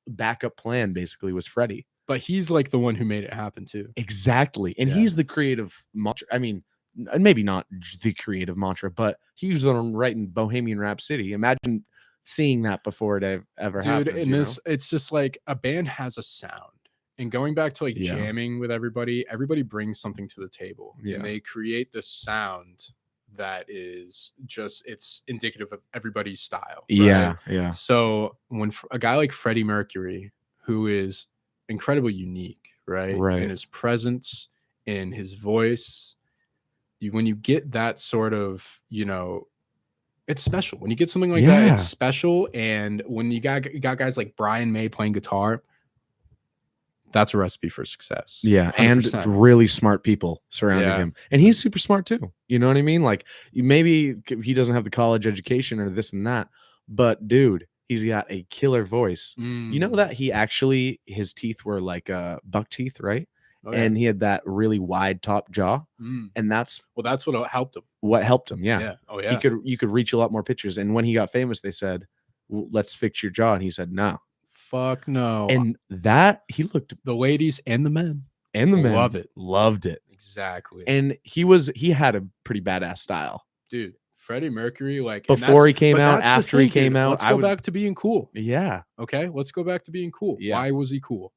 backup plan basically was Freddie. But he's like the one who made it happen too. Exactly. And he's the creative mantra. I mean, maybe not the creative mantra, but he was the one writing Bohemian Rhapsody. Imagine seeing that before it ever happened. Dude, in this, it's just like a band has a sound. And going back to like jamming with everybody brings something to the table. And they create this sound that is just, it's indicative of everybody's style. Right? Yeah. So when a guy like Freddie Mercury, who is incredibly unique, right? In his presence, in his voice, when you get that sort of, it's special. When you get something like that, it's special. And when you got guys like Brian May playing guitar, that's a recipe for success. Yeah. 100%. And really smart people surrounding him. And he's super smart too. You know what I mean? Like maybe he doesn't have the college education or this and that, but dude, he's got a killer voice. You know that his teeth were like buck teeth, right? And he had that really wide top jaw. And that's what helped him. What helped him, yeah. Oh yeah. You could reach a lot more pitches. And when he got famous, they said, well, let's fix your jaw. And he said, no. Fuck no. And that he looked, the ladies and the men loved it. Exactly. And he had a pretty badass style. Dude, Freddie Mercury, like before he came out, after he came out, let's go back to being cool. Yeah. Okay. Let's go back to being cool. Yeah. Why was he cool?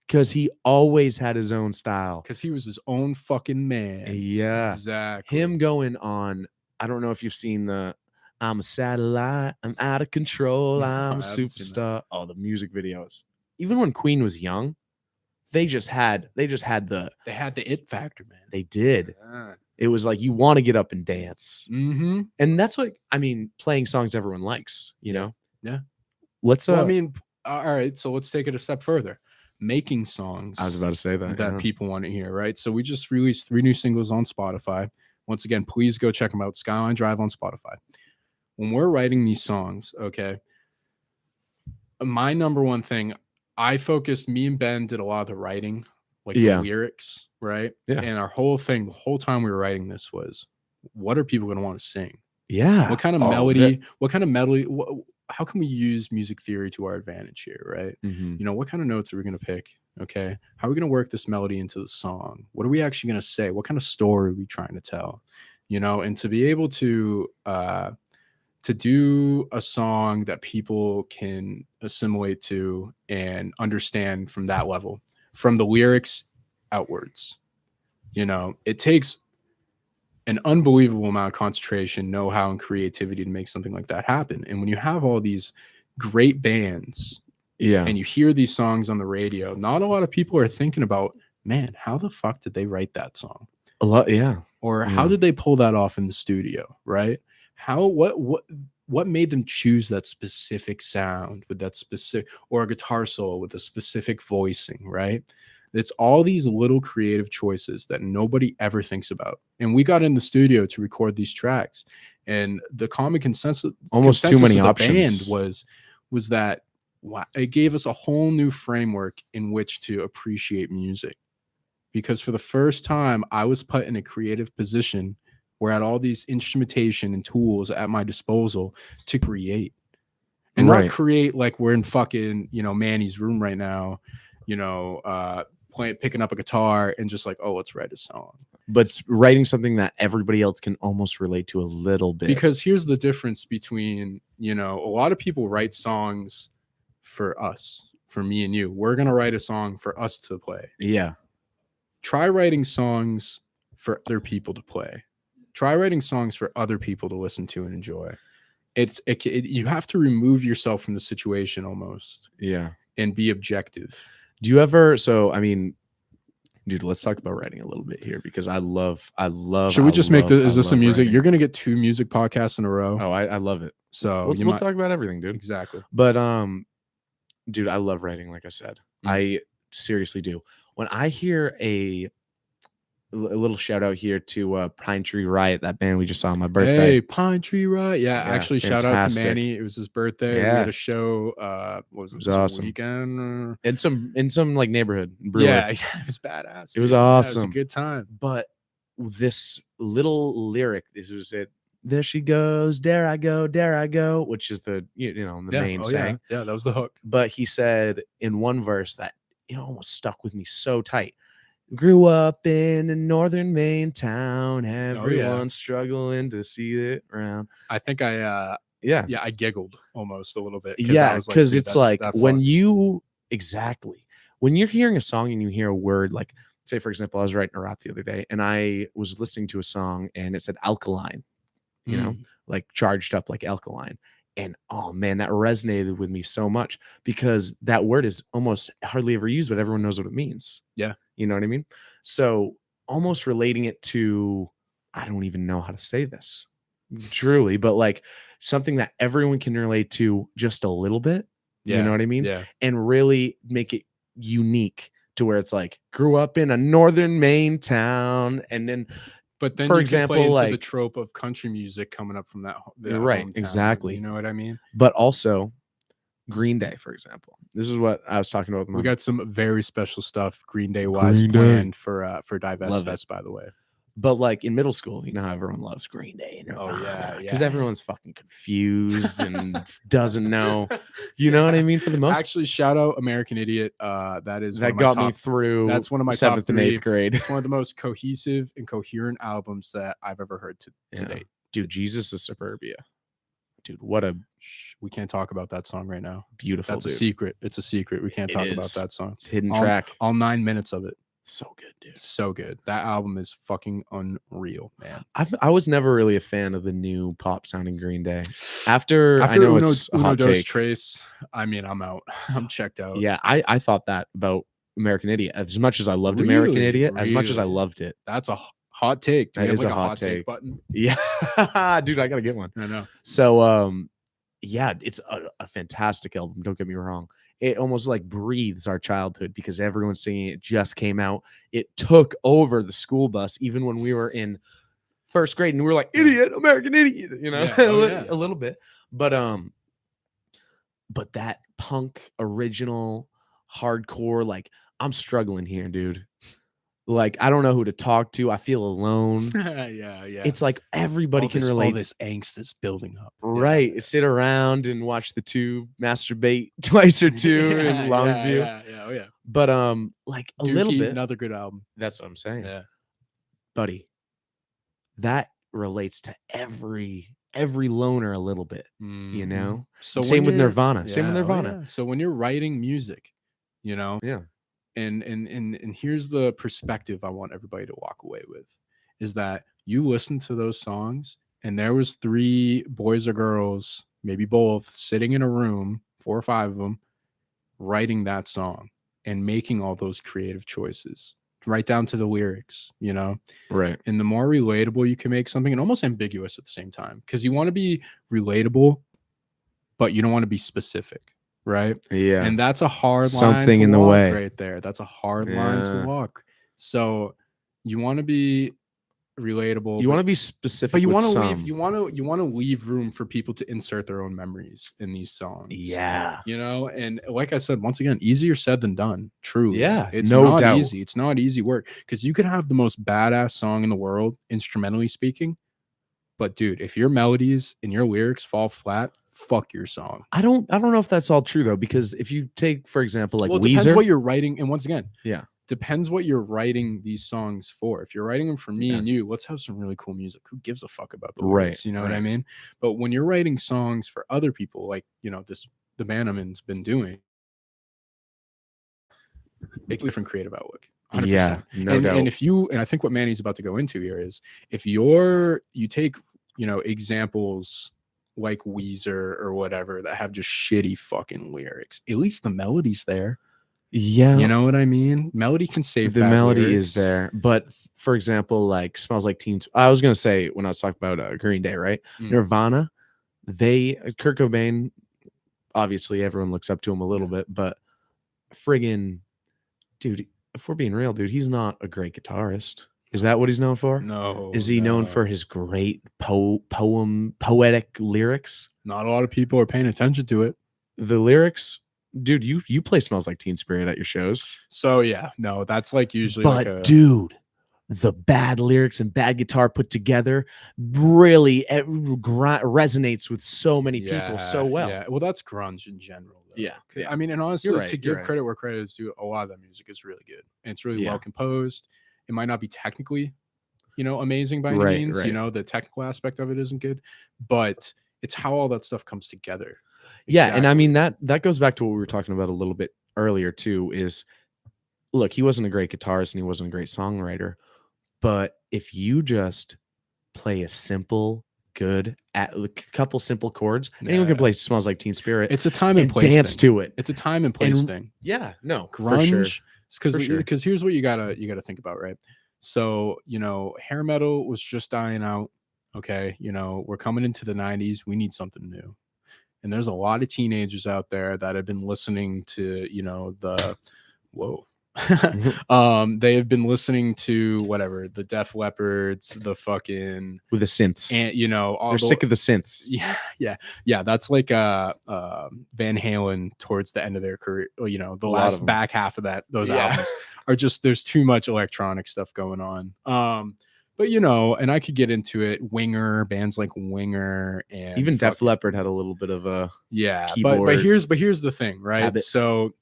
Because he always had his own style. Because he was his own fucking man. Yeah. Exactly. Him going on, I don't know if you've seen I'm a satellite, I'm out of control, I'm a superstar. Oh, the music videos. Even when Queen was young, they had the it factor, man. They did. It was like you want to get up and dance. Mm-hmm. And that's what I mean, playing songs everyone likes, you know? Yeah. Let's all right, so let's take it a step further. Making songs. I was about to say that people want to hear, right? So we just released 3 new singles on Spotify. Once again, please go check them out. Skyline Drive on Spotify. When we're writing these songs, okay, my number one thing, me and Ben did a lot of the writing, like the lyrics, right? Yeah. And our whole thing, the whole time we were writing this was, what are people going to want to sing? Yeah. What kind of melody? How can we use music theory to our advantage here, right? Mm-hmm. What kind of notes are we going to pick? Okay. How are we going to work this melody into the song? What are we actually going to say? What kind of story are we trying to tell? And to be able to do a song that people can assimilate to and understand from that level, from the lyrics outwards, it takes an unbelievable amount of concentration, know-how, and creativity to make something like that happen. And when you have all these great bands, and you hear these songs on the radio, not a lot of people are thinking about, man, how the fuck did they write that song? A lot, yeah. Or how did they pull that off in the studio, right? What made them choose that specific sound with that specific, or a guitar solo with a specific voicing, right? It's all these little creative choices that nobody ever thinks about. And we got in the studio to record these tracks, and the common consensus almost too many of the options band was that it gave us a whole new framework in which to appreciate music. Because for the first time, I was put in a creative position where I had all these instrumentation and tools at my disposal to create. And not create like we're in fucking, Manny's room right now, picking up a guitar and just like, oh, let's write a song. But writing something that everybody else can almost relate to a little bit. Because here's the difference between, a lot of people write songs for us, for me and you. We're going to write a song for us to play. Yeah. Try writing songs for other people to play. Try writing songs for other people to listen to and enjoy. You have to remove yourself from the situation almost. Yeah. And be objective. Do you ever, dude, let's talk about writing a little bit here, because I love. Should we just make this? Is this some music? Writing. You're going to get 2 music podcasts in a row. Oh, I love it. So we'll talk about everything, dude. Exactly. But, dude, I love writing. Like I said, I seriously do. When I hear a little shout out here to Pine Tree Riot, that band we just saw on my birthday. Hey, Pine Tree Riot. Yeah, actually, fantastic. Shout out to Manny. It was his birthday. Yeah. We had a show. What was it? It was awesome. Weekend? In some like neighborhood brewery. Yeah, it was badass. It was awesome. Yeah, it was a good time. But this little lyric, this was it. there she goes, dare I go, which is the the main saying. Yeah, that was the hook. But he said in one verse that almost stuck with me so tight. Grew up in a northern Maine town, everyone's struggling to see it around. I think I giggled almost a little bit. Yeah, because it's like when you're hearing a song and you hear a word, like say for example, I was writing a rap the other day and I was listening to a song and it said alkaline, like charged up like alkaline. And oh man, that resonated with me so much because that word is almost hardly ever used, but everyone knows what it means. Yeah. You know what I mean? So almost relating it to, I don't even know how to say this truly, but like something that everyone can relate to just a little bit. Yeah. You know what I mean? Yeah. And really make it unique to where it's like, grew up in a northern Maine town. And then, but then, for example, play into like the trope of country music coming up from that right, hometown, exactly. You know what I mean? But also, Green Day, for example. This is what I was talking about. We got some very special stuff, Green Day wise, planned for Divest Fest, by the way. But like in middle school, you know how everyone loves Green Day and Nirvana, because everyone's fucking confused and doesn't know. You know what I mean? For the most, actually, shout out American Idiot. That got me through. That's one of my 7th and 8th grade. It's one of the most cohesive and coherent albums that I've ever heard to date. Dude, Jesus is Suburbia. Dude, what a... We can't talk about that song right now. Beautiful. That's a secret. It's a secret. We can't talk about that song. It's hidden track. All 9 minutes of it. So good, dude. So good. That album is fucking unreal, man. I was never really a fan of the new pop sounding Green Day. After I know it's a hot take. Trace, I mean, I'm out. I'm checked out. Yeah, I thought that about American Idiot. As much as I loved American Idiot, as much as I loved it. That's a hot take. That is a hot take button. Yeah, dude, I gotta get one. I know. So, yeah, it's a fantastic album. Don't get me wrong. It almost like breathes our childhood because everyone's singing it. Just came out. It took over the school bus, even when we were in first grade, and we were like, "Idiot, American Idiot," you know, a little bit. But that punk original hardcore, like I'm struggling here, dude. Like, I don't know who to talk to. I feel alone. Yeah. It's like everybody can relate. All this angst that's building up. Right. Yeah. Sit around and watch the Tube masturbate twice or two in Longview. Yeah. But like a little bit. Another good album. That's what I'm saying. Yeah. Buddy, that relates to every loner a little bit, you know? So same with Nirvana. Yeah, same with Nirvana. So when you're writing music, you know, and here's the perspective I want everybody to walk away with is that you listen to those songs and there was 3 boys or girls, maybe both, sitting in a room, 4 or 5 of them, writing that song and making all those creative choices right down to the lyrics, you know? Right. And the more relatable you can make something, and almost ambiguous at the same time, because you want to be relatable, but you don't want to be specific. Right. Yeah. And that's a hard something line to in the walk way right there. That's a hard line to walk. So you want to be relatable. You want to be specific, but you want to leave. You want to leave room for people to insert their own memories in these songs. Yeah. You know, and like I said, once again, easier said than done. Truly. Yeah. It's not easy. It's not easy work because you can have the most badass song in the world, instrumentally speaking. But dude, if your melodies and your lyrics fall flat, fuck your song. I don't know if that's all true though, because if you take, for example, like it Weezer, depends what you're writing, and once again, yeah, depends what you're writing these songs for. If you're writing them for me and you, let's have some really cool music. Who gives a fuck about the lyrics? You know what I mean? But when you're writing songs for other people, like the Bannerman's been doing, a different creative outlook. 100%. Yeah, no doubt. And I think what Manny's about to go into here is if you take examples like Weezer or whatever that have just shitty fucking lyrics, at least the melody's there. Yeah, you know what I mean? Melody can save the melody lyrics. Is there, but for example, like Smells Like Teen Spirit. I was gonna say when I was talking about Green Day, right? Nirvana, Kurt Cobain, obviously everyone looks up to him a little bit, but friggin' dude, if we're being real, dude, he's not a great guitarist. Is that what he's known for? No. Is he known for his great poetic lyrics? Not a lot of people are paying attention to it. The lyrics, dude, you play Smells Like Teen Spirit at your shows. So yeah, no, that's like usually. But dude, the bad lyrics and bad guitar put together really resonates with so many people so well. Yeah, well, that's grunge in general, though. Yeah. I mean, and honestly, right, to give credit where credit is due, a lot of that music is really good, and it's really well composed. It might not be technically, amazing by any means. The technical aspect of it isn't good, but it's how all that stuff comes together. Yeah, and I mean that goes back to what we were talking about a little bit earlier too. Is look, he wasn't a great guitarist and he wasn't a great songwriter, but if you just play a simple, good, a couple simple chords, anyone can play "Smells Like Teen Spirit." It's a time and place dance thing. to it. It's a time and place thing. Yeah, no, grunge. Because here's what you gotta think about, right? So hair metal was just dying out. Okay, we're coming into the 90s. We need something new. And there's a lot of teenagers out there that have been listening to, they have been listening to whatever, the Def Leopards, the fucking with the synths, and they're sick of the synths. Yeah. That's like Van Halen towards the end of their career. The last back half of those albums are just, there's too much electronic stuff going on. But and I could get into it. Bands like Winger, and even Def Leppard had a little bit of a keyboard. But here's the thing, right? Habit. So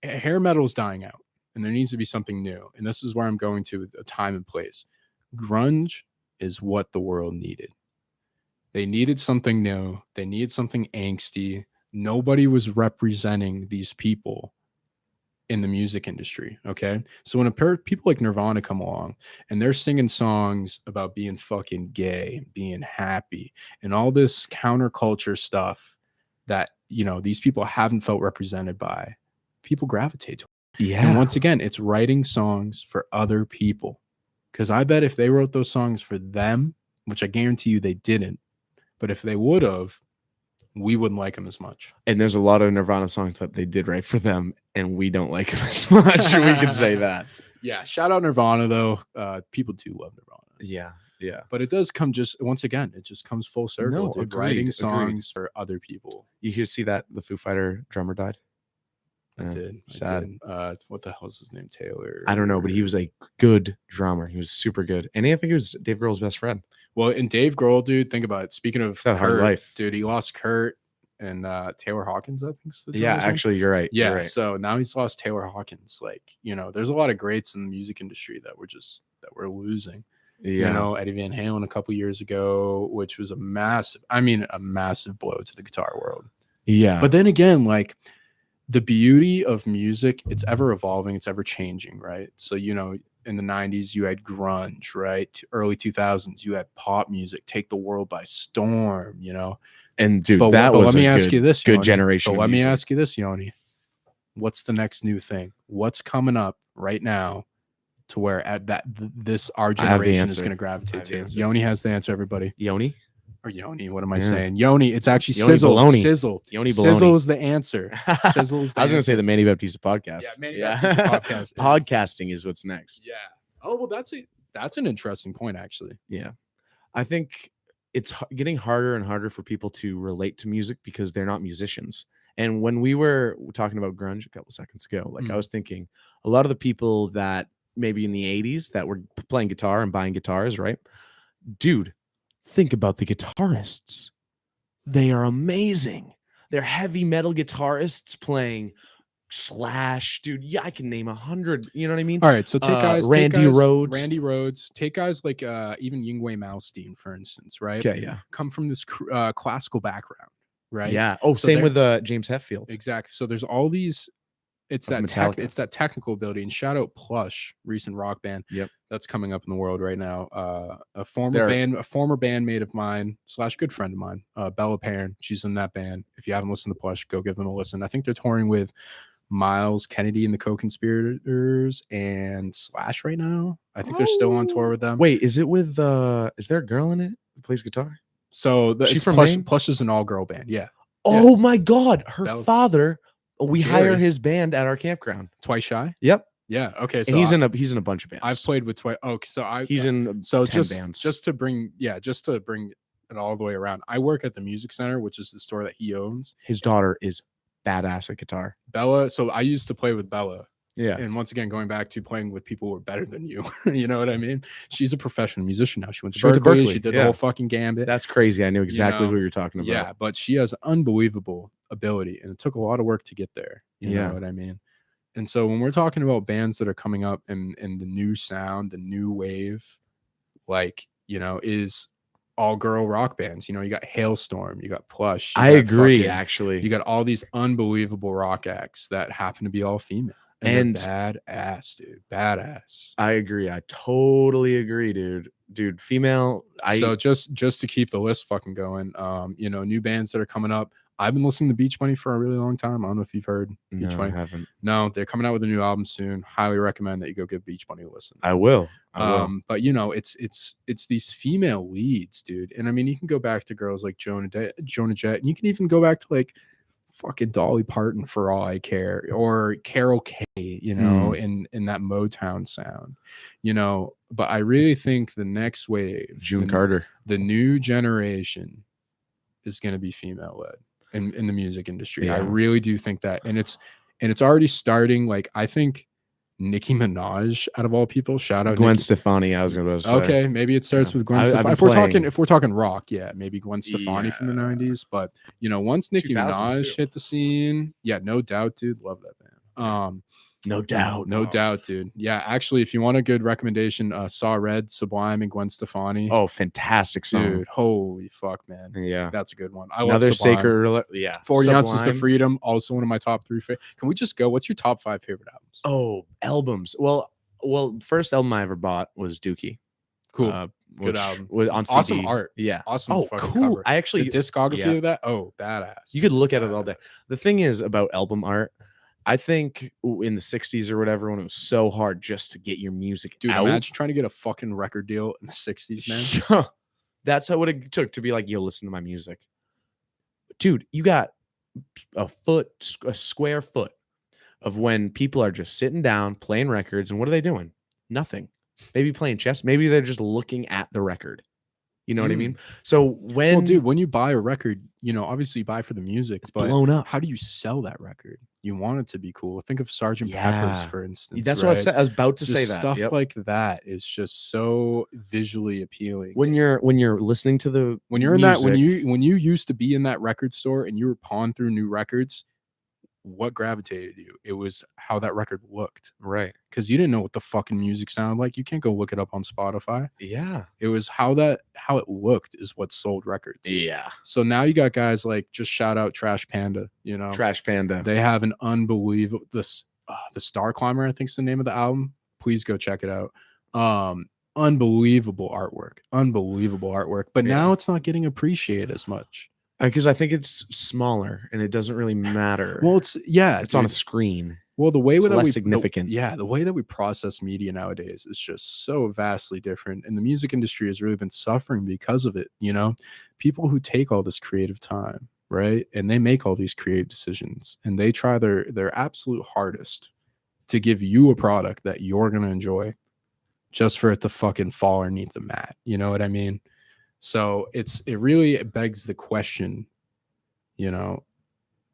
hair metal is dying out, and there needs to be something new. And this is where I'm going to with a time and place. Grunge is what the world needed. They needed something new. They needed something angsty. Nobody was representing these people in the music industry. Okay, so when people like Nirvana come along and they're singing songs about being fucking gay, being happy, and all this counterculture stuff that these people haven't felt represented by, people gravitate to it. Yeah. And once again, it's writing songs for other people, because I bet if they wrote those songs for them, which I guarantee you they didn't, but if they would have, we wouldn't like them as much. And there's a lot of Nirvana songs that they did write for them, and we don't like them as much. We can say that. Yeah. Shout out Nirvana, though. People do love Nirvana. Yeah. But it does come once again, it just comes full circle. No, writing songs for other people. You hear, see that the Foo Fighter drummer died? I did. Sad. What the hell's his name? Taylor? I don't know, but he was a good drummer. He was super good. And I think he was Dave Grohl's best friend. Well, and Dave Grohl, dude, think about it. Speaking of Kurt, hard life, dude, he lost Kurt and Taylor Hawkins, I think. Actually, you're right. Yeah, you're right. So now he's lost Taylor Hawkins. Like, there's a lot of greats in the music industry that we're losing. Yeah. Eddie Van Halen a couple years ago, which was a massive blow to the guitar world. Yeah. But then again, like, the beauty of music, it's ever evolving, it's ever changing, right? So, in the 90s, you had grunge, right? Early 2000s, you had pop music take the world by storm, And dude, let me ask you this, good generation. But let me ask you this, Yoni. What's the next new thing? What's coming up right now to where our generation is going to gravitate to? Yoni has the answer, everybody. Yoni? Or Yoni, what am I saying? Yoni, it's actually Yoni Sizzle. Baloney. Sizzle. Yoni Baloney. Sizzle is the answer. Sizzle is the I was going to say the Manny Baptista podcast. Yeah, Manny Baptista podcast. Podcasting is what's next. Yeah. Oh, well, that's an interesting point, actually. Yeah. I think it's getting harder and harder for people to relate to music because they're not musicians. And when we were talking about grunge a couple seconds ago, I was thinking a lot of the people that maybe in the 80s that were playing guitar and buying guitars, right? Dude, think about the guitarists. They are amazing. They're heavy metal guitarists playing Slash. Dude, yeah, I can name 100. You know what I mean? All right, so take guys, Randy Rhoads. Randy Rhoads. Take guys like even Yngwie Malmsteen, for instance, right? Okay, yeah. Come from this classical background, right? Yeah. Oh, so same with James Hetfield. Exactly. So there's all these. It's that technical ability. And shout out Plush, recent rock band. Yep. That's coming up in the world right now. A former bandmate of mine / good friend of mine, Bella Perrin. She's in that band. If you haven't listened to Plush, go give them a listen. I think they're touring with Miles Kennedy and the Co-Conspirators and Slash right now. I think they're still on tour with them. Wait, is it with is there a girl in it who plays guitar? So she's from Plush is an all-girl band. Yeah. Oh my God. Her father, we hire his band at our campground. Twice Shy? Yep. Yeah. Okay. So and he's in a bunch of bands. I've played with Twice. Oh, so he's in 10 bands. Just to bring it all the way around. I work at the Music Center, which is the store that he owns. His daughter is badass at guitar. Bella. So I used to play with Bella Yeah. And once again, going back to playing with people who are better than you, you know what I mean? She's a professional musician now. She went to Berkeley. She did the whole fucking gambit. That's crazy. I knew exactly who you're talking about. Yeah, but she has unbelievable ability, and it took a lot of work to get there. You know what I mean? And so when we're talking about bands that are coming up and the new sound, the new wave, like, you know, is all girl rock bands. You know, you got Hailstorm, you got Plush. I agree, actually. You got all these unbelievable rock acts that happen to be all female. And badass, dude. Badass. I agree. I totally agree, dude. Female. So just to keep the list fucking going, you know, new bands that are coming up. I've been listening to Beach Bunny for a really long time. I don't know if you've heard Beach Bunny. I haven't. No, they're coming out with a new album soon. Highly recommend that you go give Beach Bunny a listen. I will. But you know, it's these female leads, dude. And I mean, you can go back to girls like Jonah Jett, and you can even go back to like fucking Dolly Parton for all I care, or Carol Kay, you know, in that Motown sound, you know. But I really think the next wave, June Carter, the new generation, is going to be female led in the music industry. I really do think that, and it's already starting. Like, I think Nicki Minaj, out of all people, shout out Gwen Nicki. Stefani. I was going to say. Okay, maybe it starts with Gwen Stefani. If we're talking rock, yeah, maybe Gwen Stefani from the 90s. But you know, once Nicki Minaj hit the scene, yeah, no doubt, dude, love that band. No doubt, dude. Yeah, actually, if you want a good recommendation, Saw Red, Sublime, and Gwen Stefani. Oh, fantastic song, dude! Holy fuck, man. Yeah, that's a good one. I love Sublime. 40 Ounces to Freedom, also one of my top 3 favorite. Can we just go? What's your top 5 favorite albums? Oh, albums. Well, first album I ever bought was Dookie. Cool. Good album. On CD. Awesome art. Yeah. Awesome. Fucking cool. Cover. I actually, the discography of that. Oh, badass. You could look at it all day. The thing is about album art, I think in the 60s or whatever, when it was so hard just to get your music out. Imagine trying to get a fucking record deal in the 60s, man. That's what it took to be like, yo, listen to my music. Dude, you got a square foot of when people are just sitting down, playing records, and what are they doing? Nothing. Maybe playing chess. Maybe they're just looking at the record. You know what I mean? So when you buy a record, you know, obviously you buy for the music, it's blown up. How do you sell that record? You want it to be cool. Think of Sgt. Pepper's, for instance. That's what I was about to say. That stuff like that is just so visually appealing. When you're listening to the when you used to be in that record store and you were pawing through new records, what gravitated you? It was how that record looked, right? Because you didn't know what the fucking music sounded like. You can't go look it up on Spotify. Yeah, it was how it looked is what sold records. Yeah. So now you got guys like, just shout out Trash Panda. You know, Trash Panda. They have an unbelievable the Star Climber, I think is the name of the album. Please go check it out. Unbelievable artwork. But now it's not getting appreciated as much. Because I think it's smaller and it doesn't really matter. Well, it's on a screen. Well, the way that less significant. The way that we process media nowadays is just so vastly different, and the music industry has really been suffering because of it. You know, people who take all this creative time, right, and they make all these creative decisions, and they try their absolute hardest to give you a product that you're gonna enjoy, just for it to fucking fall underneath the mat. You know what I mean? So it really begs the question, you know,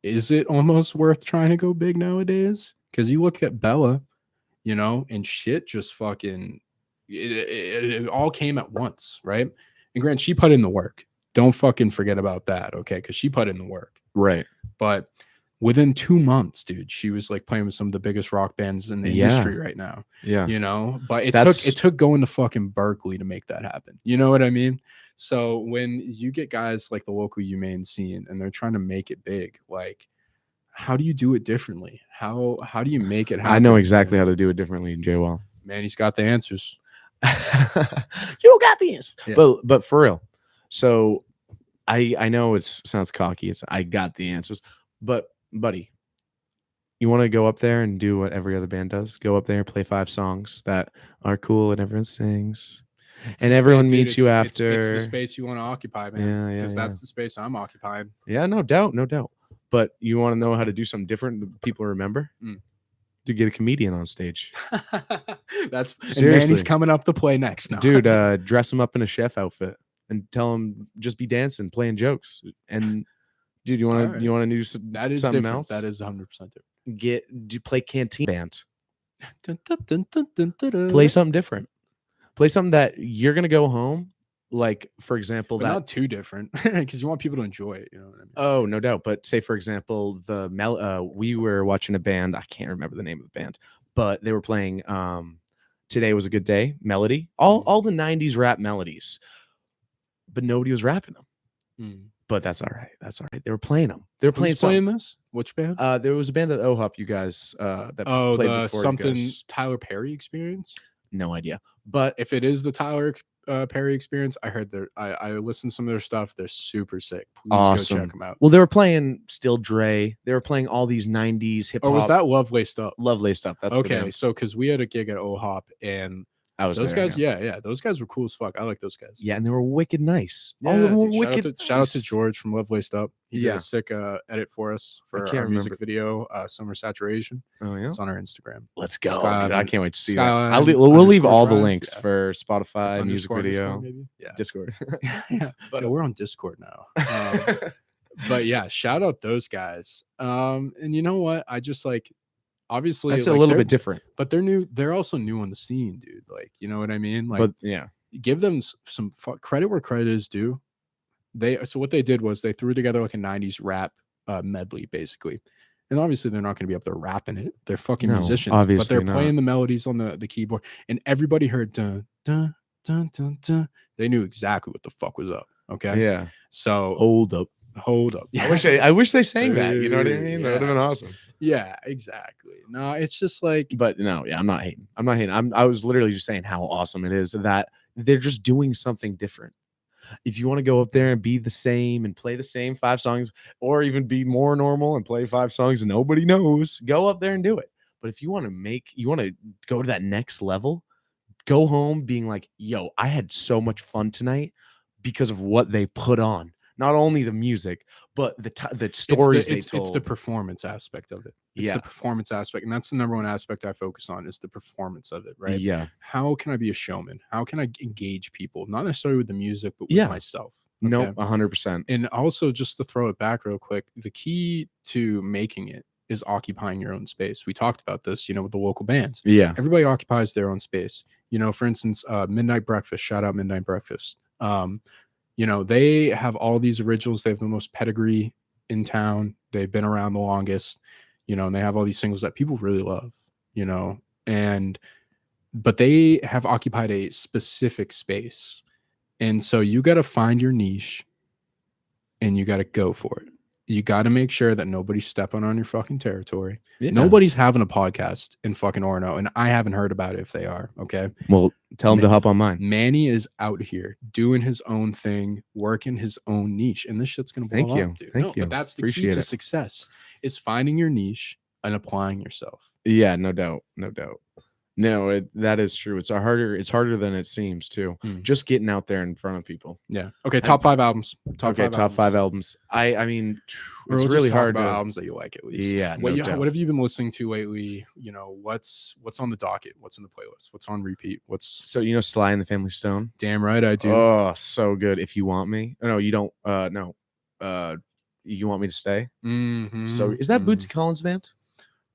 is it almost worth trying to go big nowadays? Because you look at Bella, you know, and shit just fucking, it all came at once, right? And Grant, she put in the work. Don't fucking forget about that, okay? Because she put in the work. Right. But within 2 months, dude, she was like playing with some of the biggest rock bands in the industry right now. Yeah. You know, but it took going to fucking Berkeley to make that happen. You know what I mean? So when you get guys like the local humane scene and they're trying to make it big, like, how do you do it differently? How do you make it happen? I know exactly how to do it differently, Jwall. Man, he's got the answers. You got the answers. Yeah. But for real. So I know it sounds cocky. I got the answers. But buddy, you want to go up there and do what every other band does? Go up there, play 5 songs that are cool and everyone sings. And everyone meets you after. It's the space you want to occupy, man. Yeah. Because that's the space I'm occupying. Yeah, no doubt. But you want to know how to do something different that people remember? To get a comedian on stage. That's seriously. And Manny's coming up to play next now. Dude, dress him up in a chef outfit and tell him just be dancing, playing jokes. And dude, you want to do something that is something different. else? That is 100% different. Play Canteen Band. Play something different. Play something that you're gonna go home. Like, for example, but that not too different, because you want people to enjoy it. You know what I mean? Oh, no doubt. But say, for example, we were watching a band. I can't remember the name of the band, but they were playing Today Was a Good Day melody, all the 90s rap melodies, but nobody was rapping them. But that's all right. That's all right. They were playing them. They were playing this. Which band? There was a band at OHOP, you guys, that played before something you guys. Tyler Perry Experience. No idea. But if it is the Tyler Perry Experience, I heard I listened to some of their stuff. They're super sick. Please awesome. Go check them out. Well, they were playing Still Dre. They were playing all these 90s hip hop. Or was that Love Laced Up? Love Laced Up. That's okay. So because we had a gig at OHOP and those guys, yeah, those guys were cool as fuck. I like those guys. Yeah, and they were wicked nice. Yeah, all of them were wicked nice. Shout out to George from Love Laced Up. He did a sick edit for us for our music video, Summer Saturation. Oh yeah, it's on our Instagram. Let's go! Dude, I can't wait to see that. We'll leave all the links for Spotify, music video, Discord. Yeah, but we're on Discord now. But yeah, shout out those guys. And you know what? I just like. Obviously, that's a little bit different, but they're new. They're also new on the scene, dude. Like, you know what I mean? Like, but yeah, give them some credit where credit is due. So what they did was they threw together like a 90s rap medley, basically. And obviously, they're not going to be up there rapping it. They're fucking musicians, but they're playing the melodies on the keyboard, and everybody heard dun dun dun dun dun. They knew exactly what the fuck was up. Okay, yeah. So hold up. Yeah. I wish they sang that. You know what I mean? That would have been awesome. Yeah, exactly. No, it's just like. But no, yeah, I'm not hating. I was literally just saying how awesome it is that they're just doing something different. If you want to go up there and be the same and play the same 5 songs, or even be more normal and play 5 songs and nobody knows, go up there and do it. But if you want to go to that next level, go home being like, yo, I had so much fun tonight because of what they put on. Not only the music, but the stories they told. It's the performance aspect of it. It's the performance aspect. And that's the number one aspect I focus on is the performance of it, right? Yeah. How can I be a showman? How can I engage people? Not necessarily with the music, but with myself. Okay? No, 100%. And also, just to throw it back real quick, the key to making it is occupying your own space. We talked about this, with the local bands. Yeah. Everybody occupies their own space. For instance, Midnight Breakfast, shout out Midnight Breakfast. They have all these originals. They have the most pedigree in town. They've been around the longest, and they have all these singles that people really love, but they have occupied a specific space. And so you got to find your niche and you got to go for it. You got to make sure that nobody's stepping on your fucking territory. Yeah. Nobody's having a podcast in fucking Orono, and I haven't heard about it if they are. Okay. Well, tell him to hop on mine. Manny is out here doing his own thing, working his own niche, and this shit's gonna blow up, dude. Thank you. But that's the key to success: is finding your niche and applying yourself. Yeah, no doubt. No, that is true. It's harder than it seems too. Just getting out there in front of people. Yeah. Okay. Top 5 albums. Top 5 albums. I mean, it's really hard about albums that you like at least. Yeah. What have you been listening to lately? What's on the docket? What's in the playlist? What's on repeat? So Sly and the Family Stone? Damn right I do. Oh, so good. If You Want Me. No, you don't. No. You Want Me to Stay? Mm-hmm. So is that Bootsy Collins' band?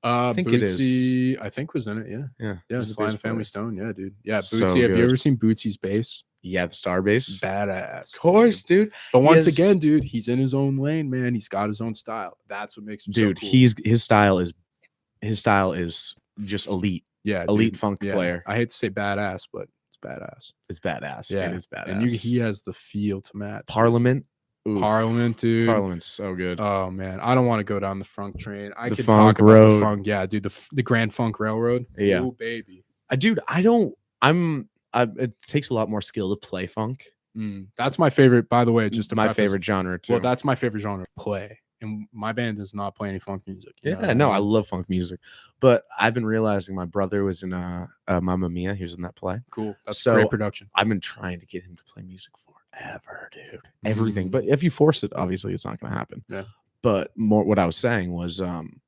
I think Bootsy, it is. I think was in it. Yeah. Sly and the Family Stone. Yeah, dude. Yeah, Bootsy. So have you ever seen Bootsy's bass? Yeah, the Star bass. Badass. Of course, dude. But once again, dude, he's in his own lane, man. He's got his own style. That's what makes him so cool. His style is just elite. Yeah, elite funk player. I hate to say badass, but it's badass. It's badass. Yeah, it is badass. And he has the feel to match. Parliament. Ooh. Parliament, dude. Parliament's so good. Oh man, I don't want to go down the funk train. I could talk about the funk. Yeah, dude, the Grand Funk Railroad. Yeah, oh baby. Dude, it takes a lot more skill to play funk. That's my favorite, by the way. Just my favorite genre too. Well, that's my favorite genre to play. And my band does not play any funk music. I love funk music. But I've been realizing my brother was in Mamma Mia. He was in that play. Cool. That's great production. I've been trying to get him to play music forever, dude. Everything. But if you force it, obviously it's not going to happen. Yeah. But what I was saying was I'm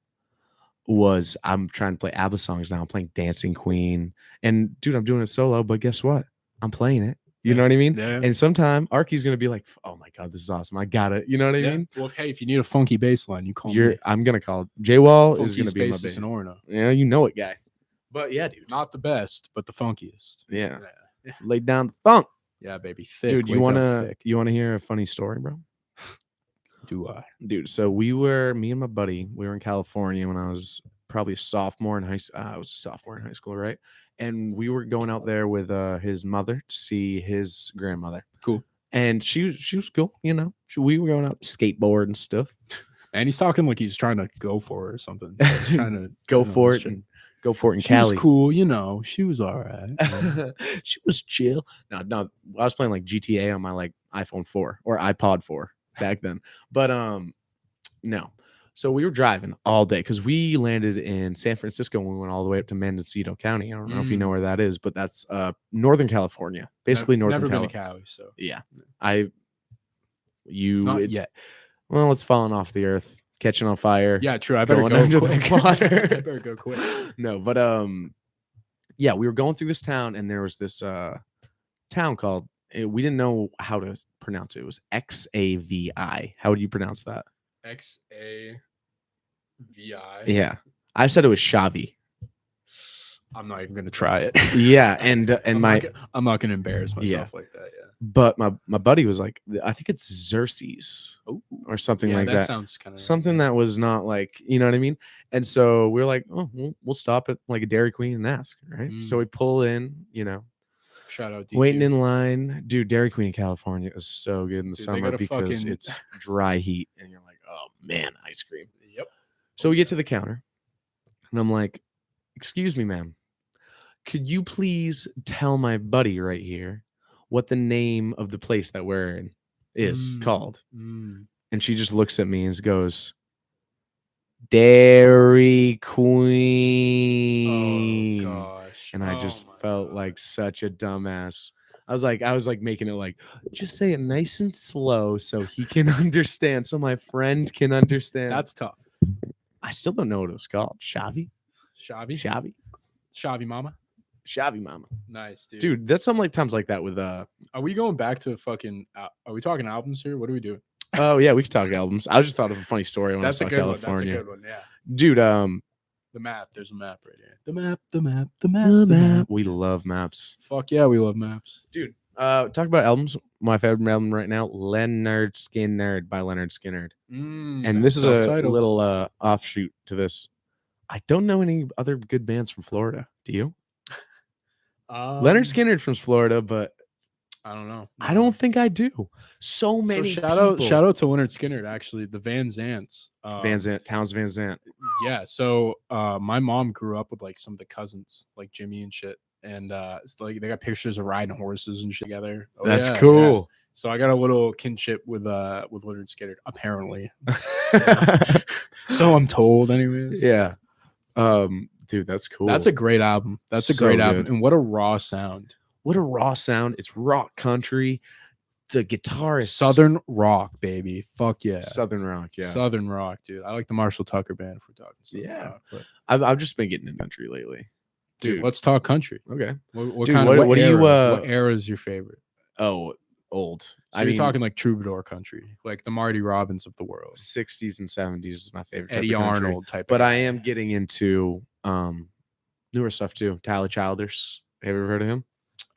trying to play ABBA songs now. I'm playing Dancing Queen. And dude, I'm doing it solo, but guess what? I'm playing it. You know what I mean? Yeah. And sometime Arky's gonna be like, "Oh my god, this is awesome! I got it." You know what I mean? Well, hey, if you need a funky bass line, you call me. I'm gonna call Jwall is gonna be my bass. in Orono. Yeah, you know it, guy. But yeah, dude. Not the best, but the funkiest. Yeah. Laid down the funk. Yeah, baby. Thick. Dude, you wanna hear a funny story, bro? Do I? Dude, so me and my buddy, we were in California when I was probably a sophomore in high school. I was a sophomore in high school, right? And we were going out there with his mother to see his grandmother. Cool. And she was cool, you know. We were going out to skateboard and stuff. And he's talking like he's trying to go for it or something. Like trying to go for it in Cali. She was cool, you know. She was all right. She was chill. No, I was playing like GTA on my like iPhone 4 or iPod 4 back then. But no. So we were driving all day because we landed in San Francisco and we went all the way up to Mendocino County. I don't know if you know where that is, but that's Northern California. Basically Northern California. Never been to Cali, so. Yeah. Not yet. Well, it's falling off the earth, catching on fire. Yeah, true. I better go quick. Water. I better go quick. No, but yeah, we were going through this town and there was this town called, we didn't know how to pronounce it. It was Xavi. How would you pronounce that? Xavi. Yeah. I said it was Xavi. I'm not even gonna try it. Yeah, and I'm not gonna embarrass myself like that. Yeah. But my buddy was like, I think it's Xerxes or something like that. Sounds kind of something that was not like, you know what I mean? And so we were like, oh, we'll stop at like a Dairy Queen and ask, right? So we pull in, you know. Shout out DQ. Waiting in line. Dude, Dairy Queen in California is so good in the summer because it's dry heat and you're like, oh man, ice cream. Yep. So we get to the counter and I'm like, excuse me, ma'am. Could you please tell my buddy right here what the name of the place that we're in is called? And she just looks at me and goes, Dairy Queen. Oh gosh. And I just felt like such a dumbass. I was like making it like, just say it nice and slow so he can understand, so my friend can understand. That's tough. I still don't know what it was called. Xavi Mama. Xavi Mama. Nice, dude. Dude, that's something like times like that with Are we going back to fucking are we talking albums here? What are we doing? Oh yeah, we could talk albums. I just thought of a funny story when I saw California. That's a good one, yeah. Dude, the map. There's a map right here. The map. We love maps. Fuck yeah, we love maps. Dude, talk about albums. My favorite album right now, Leonard Skinner by Leonard Skinner. And this is a little offshoot to this. I don't know any other good bands from Florida. Do you? Leonard Skinner from Florida, but I don't know. I don't think I do. So many. Shout out to Leonard Skinner. Actually, the Van Zants. Towns Van Zant. Yeah. So my mom grew up with like some of the cousins, like Jimmy and shit, and it's like they got pictures of riding horses and shit together. Oh, that's cool. Yeah. So I got a little kinship with Leonard Skinner, apparently. So I'm told, anyways. Yeah. Dude, that's cool. That's a great album. That's a great album. And what a raw sound. What a raw sound. It's rock country. The guitar is Southern rock, baby. Fuck yeah. Southern rock, yeah. Southern rock, dude. I like the Marshall Tucker band if we're talking Southern rock, but I've just been getting into country lately. Dude, let's talk country. Okay. What era is your favorite? Oh, old. So you're talking like troubadour country, like the Marty Robbins of the world. 60s and 70s is my favorite. Eddie Arnold type. But I am getting into newer stuff too. Tyler Childers. Have you ever heard of him?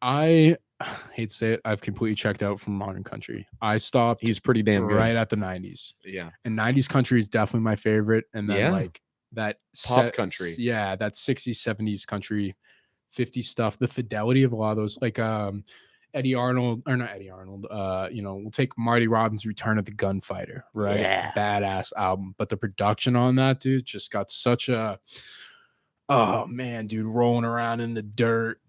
I hate to say it. I've completely checked out from modern country. I stopped. He's pretty damn good. Right at the 90s. Yeah. And 90s country is definitely my favorite. And then like that pop country. Yeah. That 60s, 70s country, 50s stuff. The fidelity of a lot of those, like Eddie Arnold, or not Eddie Arnold, we'll take Marty Robbins' Return of the Gunfighter, right? Yeah. Badass album. But the production on that, dude, just got such a, oh man, dude, rolling around in the dirt,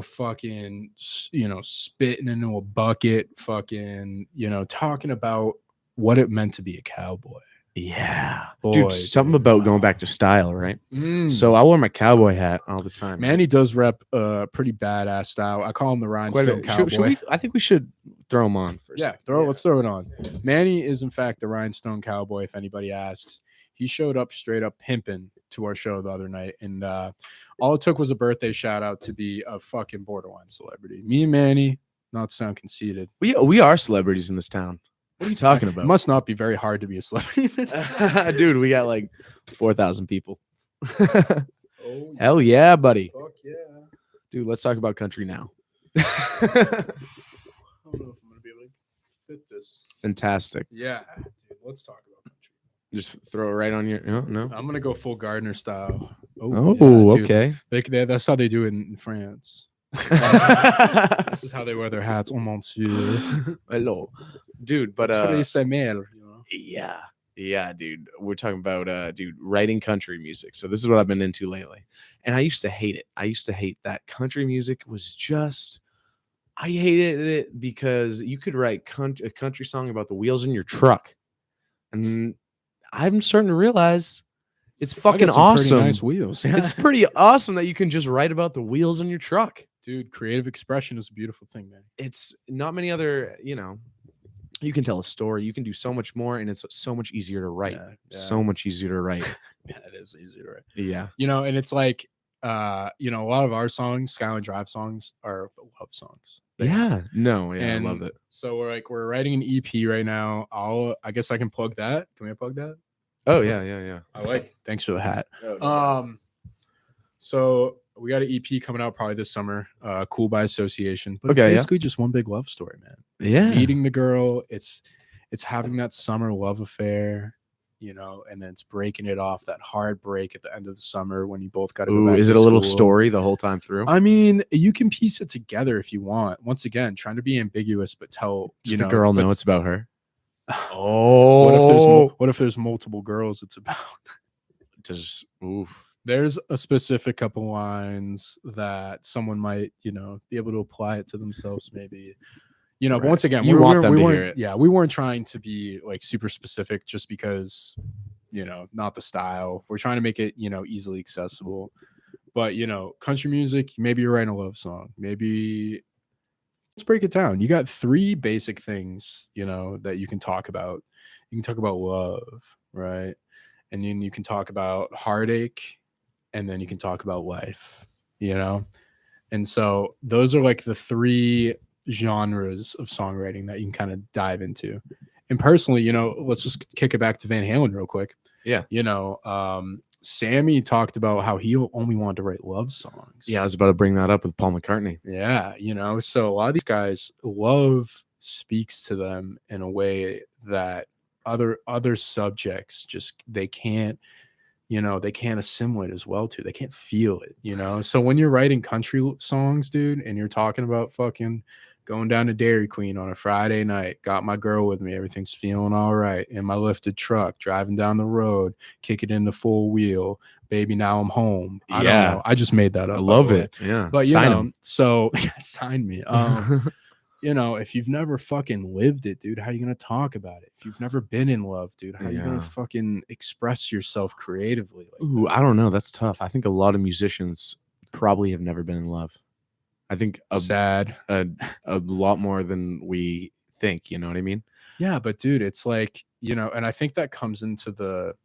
fucking, spitting into a bucket, fucking, talking about what it meant to be a cowboy. Yeah. Dude, something about going back to style, right? So I wear my cowboy hat all the time. Manny does rep a pretty badass style. I call him the Rhinestone Cowboy. I think we should throw him on first. Let's throw it on. Manny is, in fact, the Rhinestone Cowboy, if anybody asks. He showed up straight up pimping to our show the other night. And all it took was a birthday shout out to be a fucking borderline celebrity. Me and Manny, not to sound conceited. We are celebrities in this town. What are you talking about? It must not be very hard to be a celebrity in this town. Dude, we got like 4,000 people. Oh, yeah. Hell yeah, buddy. Fuck yeah. Dude, let's talk about country now. I don't know if I'm going to be able to fit this. Fantastic. Yeah. Dude, let's talk about country. Just throw it right on your... No? I'm going to go full Gardner style. Oh, yeah, okay. That's how they do it in France. This is how they wear their hats. Oh, monsieur. Hello. Dude, but... Yeah, dude. We're talking about, writing country music. So this is what I've been into lately. And I used to hate it. I used to hate that country music was just... I hated it because you could write a country song about the wheels in your truck. And I'm starting to realize it's fucking awesome. Pretty nice wheels. Yeah. It's pretty awesome that you can just write about the wheels in your truck. Dude, creative expression is a beautiful thing, man. It's not many other, you can tell a story. You can do so much more, and it's so much easier to write. Yeah. So much easier to write. Yeah, it is easier to write. Yeah. And it's like, a lot of our songs, Skyline Drive songs, are love songs. I love it. So we're writing an EP right now. I guess I can plug that. Can we plug that? Oh yeah. Thanks for the hat. Oh, no. So we got an EP coming out probably this summer. Cool by Association. But it's basically just one big love story, man. It's meeting the girl. It's having that summer love affair. And then it's breaking it off, that hard break at the end of the summer when you both got to go back. Is it a little story the whole time through? I mean, you can piece it together if you want. Once again, trying to be ambiguous, but tell the girl know it's about her. Oh, what if there's multiple girls it's about? There's a specific couple lines that someone might, be able to apply it to themselves, maybe. But once again, we weren't trying to be like super specific just because, not the style. We're trying to make it, easily accessible. But, country music, maybe you're writing a love song. Maybe let's break it down. You got 3 basic things, that you can talk about. You can talk about love, right? And then you can talk about heartache, and then you can talk about life, And so those are like the 3 genres of songwriting that you can kind of dive into. And personally, let's just kick it back to Van Halen real quick. Yeah. Sammy talked about how he only wanted to write love songs. Yeah, I was about to bring that up with Paul McCartney. Yeah, so a lot of these guys, love speaks to them in a way that other subjects just they can't assimilate as well too. They can't feel it, So when you're writing country songs, dude, and you're talking about fucking going down to Dairy Queen on a Friday night, got my girl with me, everything's feeling all right, in my lifted truck, driving down the road, kick it into full wheel, baby, now I'm home. I don't know. I just made that up. I love it. Yeah. But so sign me. If you've never fucking lived it, dude, how are you gonna talk about it? If you've never been in love, dude, how are you gonna fucking express yourself creatively? I don't know. That's tough. I think a lot of musicians probably have never been in love. I think a lot more than we think. You know what I mean? Yeah, but dude, it's like and I think that comes into the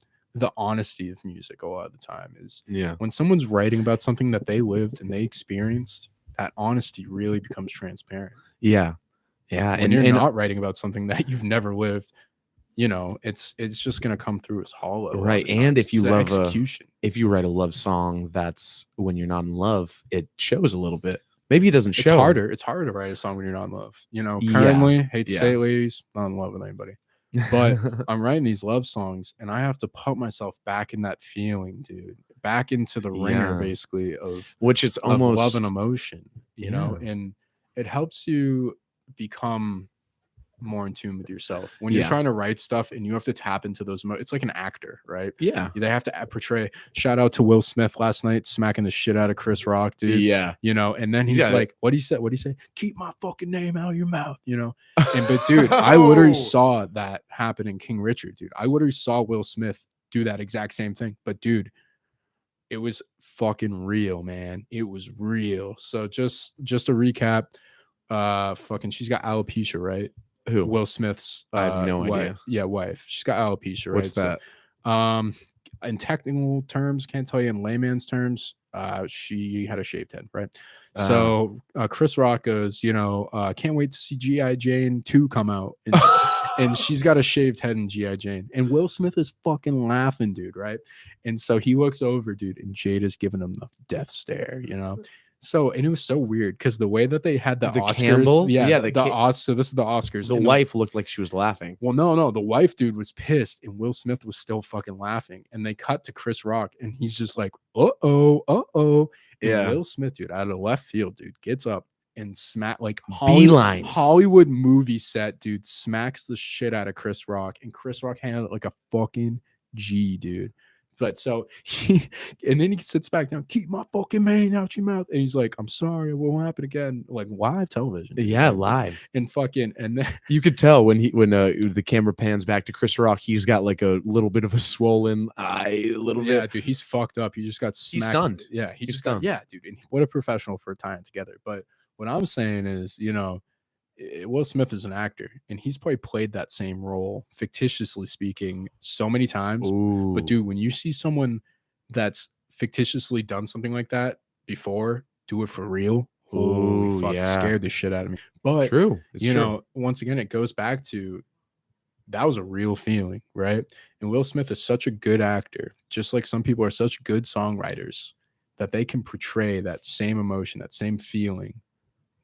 honesty of music a lot of the time. Is when someone's writing about something that they lived and they experienced, that honesty really becomes transparent. Yeah. When you're not writing about something that you've never lived, it's just gonna come through as hollow. Right. And if you love execution, if you write a love song that's when you're not in love, it shows a little bit. Maybe it doesn't show. It's harder to write a song when you're not in love. Currently, hate to say it, ladies, not in love with anybody. But I'm writing these love songs, and I have to put myself back in that feeling, dude. Back into the ringer, basically, of which it's almost love and emotion, and it helps you become more in tune with yourself when you're trying to write stuff and you have to tap into those it's like an actor, right? They have to portray. Shout out to Will Smith last night smacking the shit out of Chris Rock, dude. And then he's like, what'd he say? Keep my fucking name out of your mouth, but dude, I literally saw that happen in King Richard, dude. I literally saw Will Smith do that exact same thing, but dude, it was fucking real, man. It was real. So just a recap, she's got alopecia, right? Who? Will Smith's I have no idea. Yeah, wife. She's got alopecia, right? What's that? So, in technical terms, can't tell you in layman's terms, she had a shaved head, right? So Chris Rock goes, can't wait to see G.I. Jane 2 come out and she's got a shaved head in G.I. Jane. And Will Smith is fucking laughing, dude, right? And so he looks over, dude, and Jada's giving him the death stare, you know? So, and it was so weird because the way that they had the Oscars, Campbell, so this is the Oscars. The wife looked like she was laughing. Well, no, the wife, dude, was pissed, and Will Smith was still fucking laughing. And they cut to Chris Rock, and he's just like, uh-oh. And Will Smith, dude, out of left field, dude, gets up and like Hollywood movie set, dude, smacks the shit out of Chris Rock, and Chris Rock handled it like a fucking G, dude. But so and then he sits back down, keep my fucking mane out your mouth. And he's like, I'm sorry, it won't happen again. Like live television. Yeah, live. And fucking, and then you could tell when the camera pans back to Chris Rock, he's got like a little bit of a swollen eye, a little bit. Yeah, dude, he's fucked up. He just got smacked. He's stunned. Yeah, he's stunned. Yeah, dude. And what a professional for tying it together. But what I'm saying is, you know, Will Smith is an actor, and he's probably played that same role, fictitiously speaking, so many times. Ooh. But dude, when you see someone that's fictitiously done something like that before do it for real, holy fuck, scared the shit out of me. But it's true. Know, once again, it goes back to that was a real feeling, right? And Will Smith is such a good actor, just like some people are such good songwriters, that they can portray that same emotion, that same feeling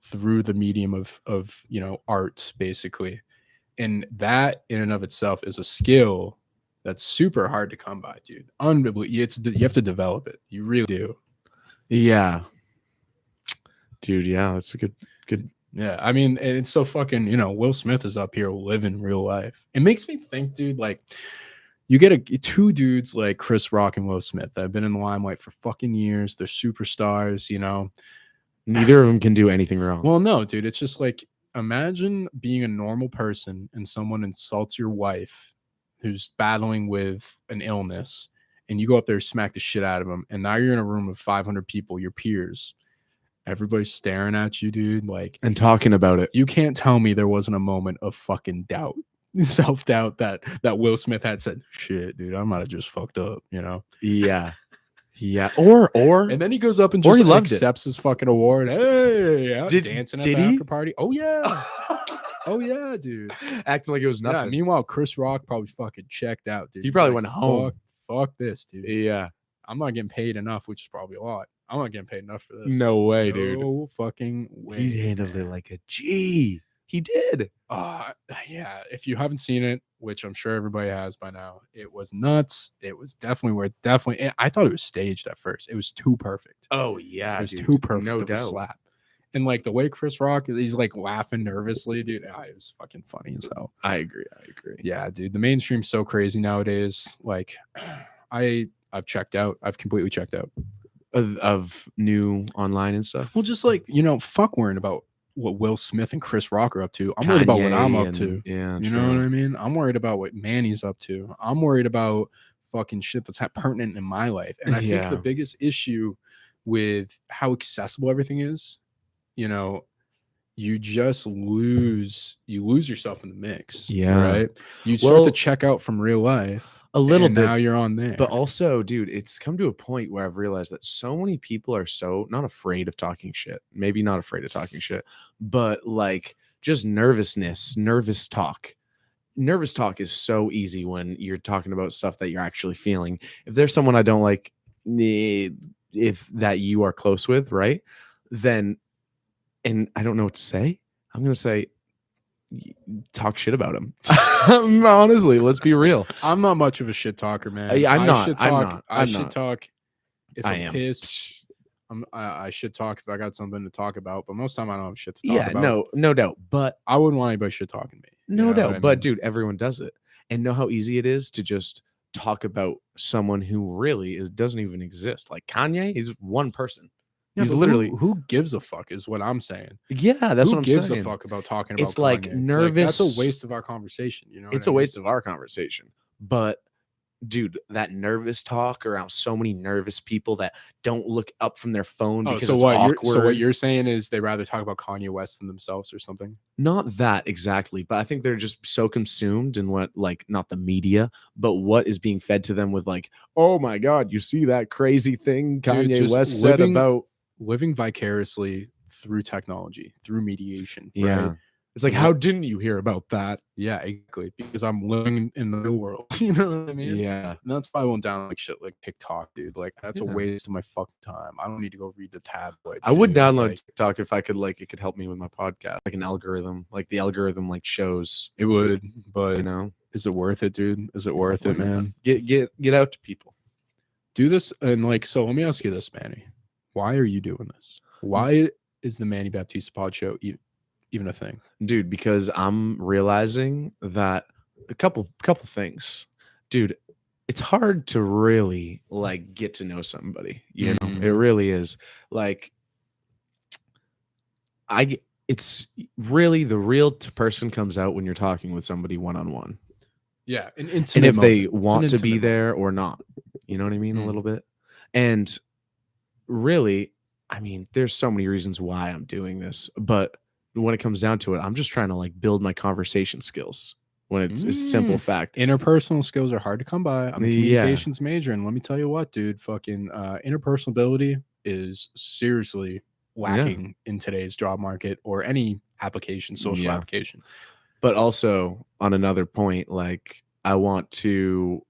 through the medium of you know, art, basically. And that in and of itself is a skill that's super hard to come by, dude. Unbelievable. You have to develop it. You really do. Yeah, dude. Yeah, that's a good. Yeah, I mean, it's so fucking, you know, Will Smith is up here living real life. It makes me think, dude, like you get two dudes like Chris Rock and Will Smith that have been in the limelight for fucking years. They're superstars, you know. Neither of them can do anything wrong. Well, no, dude. It's just like, imagine being a normal person and someone insults your wife who's battling with an illness, and you go up there, smack the shit out of them, and now you're in a room of 500 people, your peers. Everybody's staring at you, dude, like, and talking about it. You can't tell me there wasn't a moment of fucking doubt, self-doubt that Will Smith had said, shit, dude, I might have just fucked up, you know? Yeah. Yeah, or and then he goes up and just accepts his fucking award. Hey, yeah, dancing at the after party. Oh yeah, oh yeah, dude, acting like it was nothing. Yeah, meanwhile, Chris Rock probably fucking checked out, dude. He probably went home. Fuck this, dude. Yeah, I'm not getting paid enough, which is probably a lot. I'm not getting paid enough for this. No way, dude. No fucking way. He handled it like a G. He did. Yeah. If you haven't seen it, which I'm sure everybody has by now, it was nuts. It was definitely I thought it was staged at first. It was too perfect. Oh yeah, it was too perfect. No doubt. Slap. And like the way Chris Rock, he's like laughing nervously, dude. It was fucking funny as hell. I agree. Yeah, dude. The mainstream's so crazy nowadays. Like, I've checked out. I've completely checked out of new online and stuff. Well, just like, you know, fuck worrying about what Will Smith and Chris Rock are up to. I'm worried about what I'm up to. Yeah, you know what I mean? I'm worried about what Manny's up to. I'm worried about fucking shit that's pertinent in my life. And I think the biggest issue with how accessible everything is, you know, you just lose yourself in the mix. Yeah. Right. You start to check out from real life a little bit. Now you're on there. But also, dude, it's come to a point where I've realized that so many people are so not afraid of talking shit. Maybe not afraid of talking shit, but like just nervous talk. Nervous talk is so easy when you're talking about stuff that you're actually feeling. If there's someone I don't like, if that you are close with, right? Then, and I don't know what to say, I'm going to say, talk shit about him. Honestly, let's be real. I'm not much of a shit talker, man. I should talk if I'm pissed. I should talk if I got something to talk about, but most of the time I don't have shit to talk about. No doubt. But I wouldn't want anybody shit talking to me. No doubt. But dude, everyone does it. And know how easy it is to just talk about someone who really doesn't even exist. Like Kanye is one person. Yeah, he's literally who gives a fuck is what I'm saying. Yeah, that's what I'm saying. Who gives a fuck about talking about it's like Kanye? Nervous. It's like, that's a waste of our conversation. You know, it's a waste of our conversation. But dude, that nervous talk around so many nervous people that don't look up from their phone because it's awkward. So what you're saying is they rather talk about Kanye West than themselves or something? Not that exactly, but I think they're just so consumed in what, like, not the media, but what is being fed to them with like, oh my God, you see that crazy thing Kanye West said about living vicariously through technology, through mediation. Yeah. Right? It's like, how didn't you hear about that? Yeah, exactly. Because I'm living in the real world. You know what I mean? Yeah. And that's why I won't download like shit like TikTok, dude. Like that's a waste of my fucking time. I don't need to go read the tabloids. I would download TikTok if I could, like, it could help me with my podcast, like an algorithm, like the algorithm like shows. It would, but you know, is it worth it, dude? Is it worth it, man? Get out to people. Do this and like, so let me ask you this, Manny. Why are you doing this? Why is the Manny Baptista Pod Show even a thing? Dude, because I'm realizing that a couple things. Dude, it's hard to really like get to know somebody, you know. It really is. Like it's really the real person comes out when you're talking with somebody one-on-one. Yeah, and if they want to be there or not, you know what I mean, a little bit. And really, I mean, there's so many reasons why I'm doing this, but when it comes down to it, I'm just trying to like build my conversation skills. When it's a simple fact, interpersonal skills are hard to come by. I'm a communications major, and let me tell you what, dude, fucking interpersonal ability is seriously lacking in today's job market or any application, social application. But also on another point, like I want to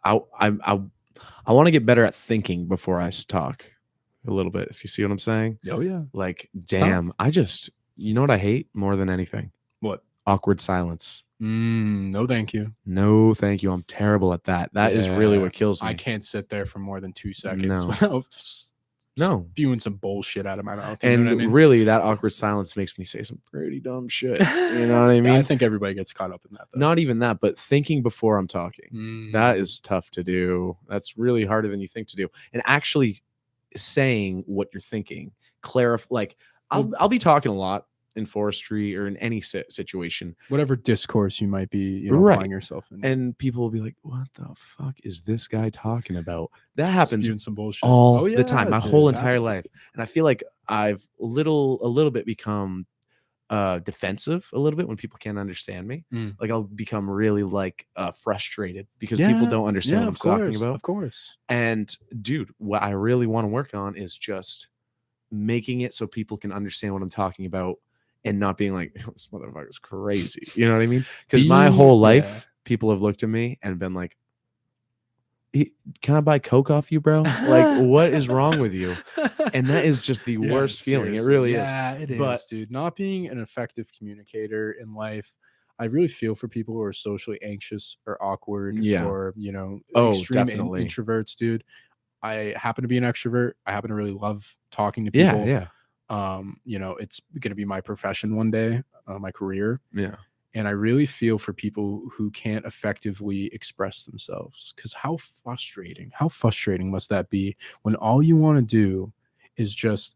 get better at thinking before I talk a little bit, if you see what I'm saying. Oh yeah. Like, damn, you know what I hate more than anything? What? Awkward silence. No, thank you. No, thank you. I'm terrible at that. That is really what kills me. I can't sit there for more than 2 seconds without spewing some bullshit out of my mouth. And I mean? Really, that awkward silence makes me say some pretty dumb shit. You know what I mean? I think everybody gets caught up in that, though. Not even that, but thinking before I'm talking. That is tough to do. That's really harder than you think to do. And actually saying what you're thinking, clarify. Like I'll be talking a lot in forestry or in any situation, whatever discourse you might be applying yourself in, and people will be like, what the fuck is this guy talking about? That happens some bullshit all the time, my whole entire life. And I feel like I've a little bit become defensive a little bit when people can't understand me. Like I'll become really like frustrated because people don't understand what I'm talking about. Of course. And dude, what I really want to work on is just making it so people can understand what I'm talking about and not being like, this motherfucker's crazy. You know what I mean? Because my whole life, people have looked at me and been like, can I buy Coke off you, bro? Like, what is wrong with you? And that is just the worst feeling. It really is. Yeah, it is, dude. Not being an effective communicator in life, I really feel for people who are socially anxious or awkward or, extreme introverts, dude. I happen to be an extrovert. I happen to really love talking to people. Yeah. It's going to be my profession one day, my career. Yeah. And I really feel for people who can't effectively express themselves, because how frustrating must that be when all you want to do is just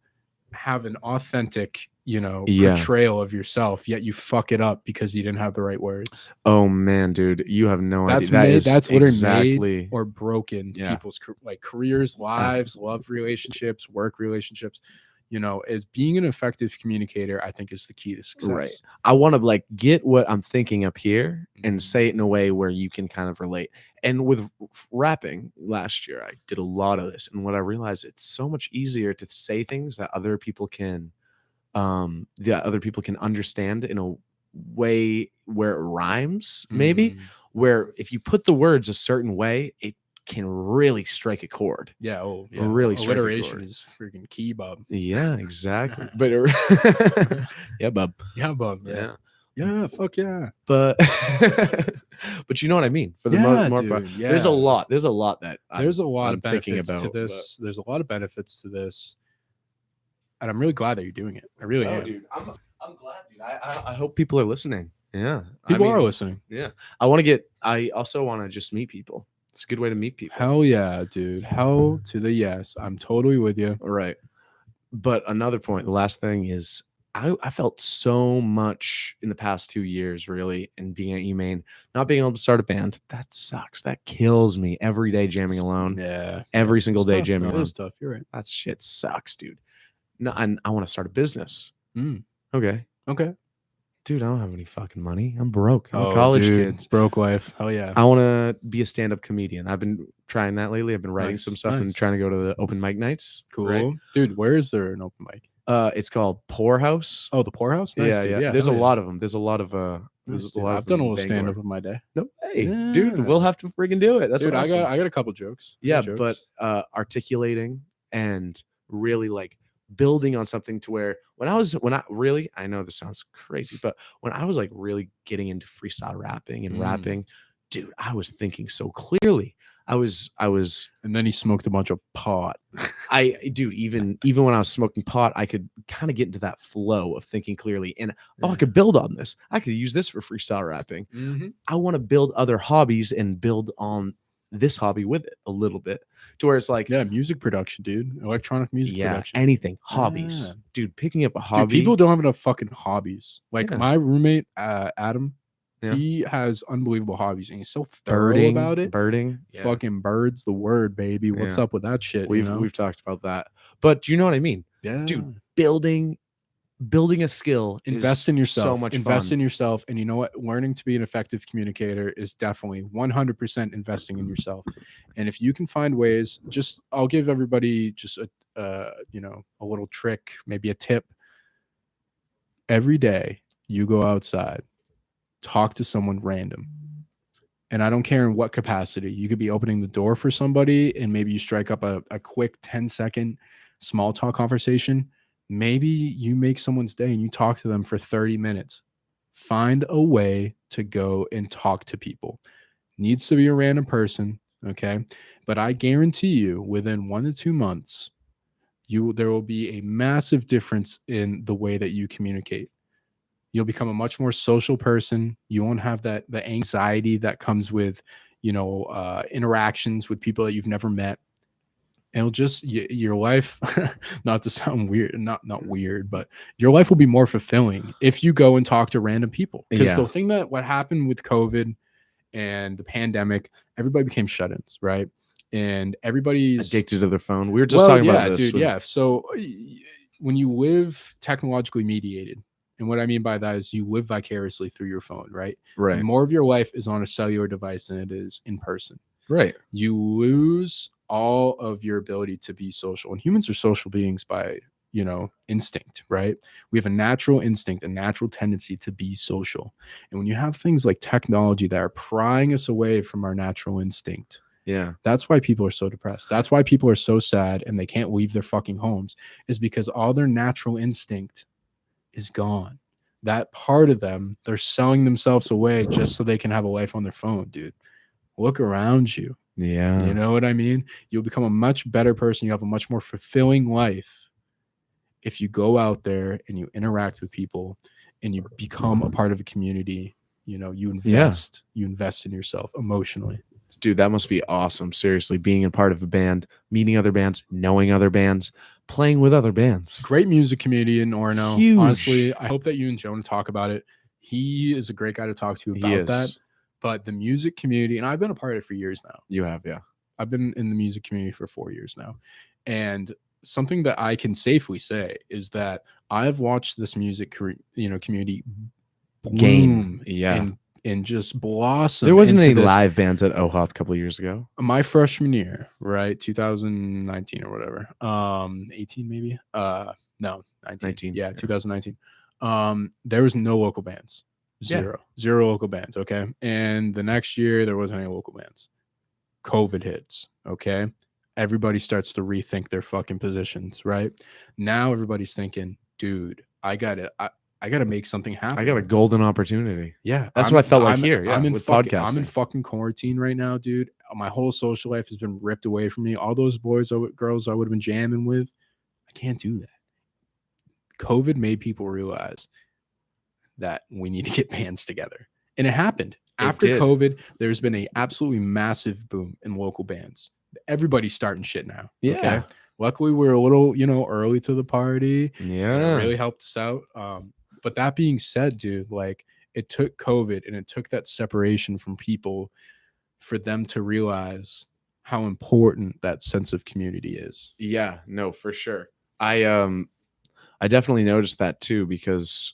have an authentic, portrayal of yourself, yet you fuck it up because you didn't have the right words. Oh man, dude, you have no idea. That's what exactly made or broken people's careers, lives, love relationships, work relationships. As being an effective communicator, I think is the key to success. Right. I want to like get what I'm thinking up here and say it in a way where you can kind of relate. And with rapping last year, I did a lot of this. And what I realized, it's so much easier to say things that other people can understand in a way where it rhymes, maybe, where if you put the words a certain way, it can really strike a chord. Yeah. Oh, yeah. Really, alliteration is freaking key, bub. Yeah, exactly. But yeah, bub. Yeah, bub. Yeah. Yeah. Fuck yeah. But but you know what I mean. For the most part, there's a lot. There's a lot that there's a lot of benefits to this. There's a lot of benefits to this, and I'm really glad that you're doing it. I really am. Dude, I'm glad, dude. I hope people are listening. Yeah, people are listening. Yeah, I also want to just meet people. It's a good way to meet people. Hell yeah, dude. Hell to the yes. I'm totally with you. Right. But another point, the last thing is I felt so much in the past 2 years, really, in being at UMaine, not being able to start a band. That sucks. That kills me every day jamming alone. Yeah. Every single day jamming alone. That's tough. You're right. That shit sucks, dude. No, and I want to start a business. Okay. Dude, I don't have any fucking money. I'm broke. I'm a college kid. Broke life. Hell yeah. I want to be a stand-up comedian. I've been trying that lately. I've been writing some stuff and trying to go to the open mic nights. Cool. Right? Dude, where is there an open mic? It's called Poorhouse. Oh, the Poorhouse. Nice, Yeah, dude. yeah. Yeah, There's a hell yeah. lot of them. There's a lot of Nice, a lot I've of done them a in little stand Bangor. up in my day. No way, Yeah. dude. We'll have to freaking do it. That's dude. awesome. I got a couple jokes. Yeah, jokes. but articulating and really like building on something to where when I really, I know this sounds crazy, but when I was like really getting into freestyle rapping and rapping, dude, I was thinking so clearly. I was, and then he smoked a bunch of pot. Dude, even when I was smoking pot, I could kind of get into that flow of thinking clearly, and I could build on this. I could use this for freestyle rapping. I want to build other hobbies and build on this hobby with it a little bit to where it's like, music production, dude, electronic music production, anything, hobbies, dude. Picking up a hobby. Dude, people don't have enough fucking hobbies. Like my roommate, Adam. He has unbelievable hobbies and he's so thorough about it. Birding. Fucking birds, the word, baby. What's up with that shit? We've talked about that. But you know what I mean? Yeah. Dude, building a skill. Invest in yourself. So much invest fun. in yourself. And you know what? Learning to be an effective communicator is definitely 100% investing in yourself. And if you can find ways, I'll give everybody just a little trick, maybe a tip. Every day you go outside, talk to someone random, and I don't care in what capacity. You could be opening the door for somebody and maybe you strike up a quick 10-second small talk conversation. Maybe you make someone's day and you talk to them for 30 minutes. Find a way to go and talk to people. Needs to be a random person, okay? But I guarantee you within 1 to 2 months, there will be a massive difference in the way that you communicate. You'll become a much more social person. You won't have the anxiety that comes with, interactions with people that you've never met. And it'll just your life, not to sound weird, not weird, but your life will be more fulfilling if you go and talk to random people. Because the thing what happened with COVID and the pandemic, everybody became shut-ins, right? And everybody's addicted to their phone. We were just talking about this, dude. Yeah. So when you live technologically mediated. And what I mean by that is you live vicariously through your phone, right? Right. And more of your life is on a cellular device than it is in person. Right. You lose all of your ability to be social. And humans are social beings by, instinct, right? We have a natural instinct, a natural tendency to be social. And when you have things like technology that are prying us away from our natural instinct, that's why people are so depressed. That's why people are so sad and they can't leave their fucking homes, is because all their natural instinct is gone. That part of them, they're selling themselves away just so they can have a life on their phone, dude. Look around you. Yeah. You know what I mean? You'll become a much better person. You have a much more fulfilling life if you go out there and you interact with people and you become a part of a community. You invest in yourself emotionally. Dude, that must be awesome. Seriously, being a part of a band, meeting other bands, knowing other bands, playing with other bands. Great music community in Orono. Huge. Honestly, I hope that you and Jonah talk about it. He is a great guy to talk to about that. But the music community, and I've been a part of it for years now. You have, yeah. I've been in the music community for 4 years now. And something that I can safely say is that I've watched this music community bloom and just blossom. There wasn't any live bands at OHOP a couple of years ago. My freshman year, right? 2019 or whatever. 18 maybe? No, 19. Yeah, 2019. There was no local bands. Zero local bands, okay? And the next year, there wasn't any local bands. COVID hits, okay? Everybody starts to rethink their fucking positions, right? Now everybody's thinking, dude, I gotta make something happen. I got a golden opportunity. Yeah. That's what I felt like here. Yeah, I'm in fucking quarantine right now, dude. My whole social life has been ripped away from me. All those girls I would have been jamming with, I can't do that. COVID made people realize that we need to get bands together. And it happened. After COVID, there's been a absolutely massive boom in local bands. Everybody's starting shit now. Yeah. Okay? Luckily, we're a little, early to the party. Yeah. It really helped us out. But that being said, dude, like it took COVID and it took that separation from people for them to realize how important that sense of community is. Yeah, no, for sure. I definitely noticed that too, because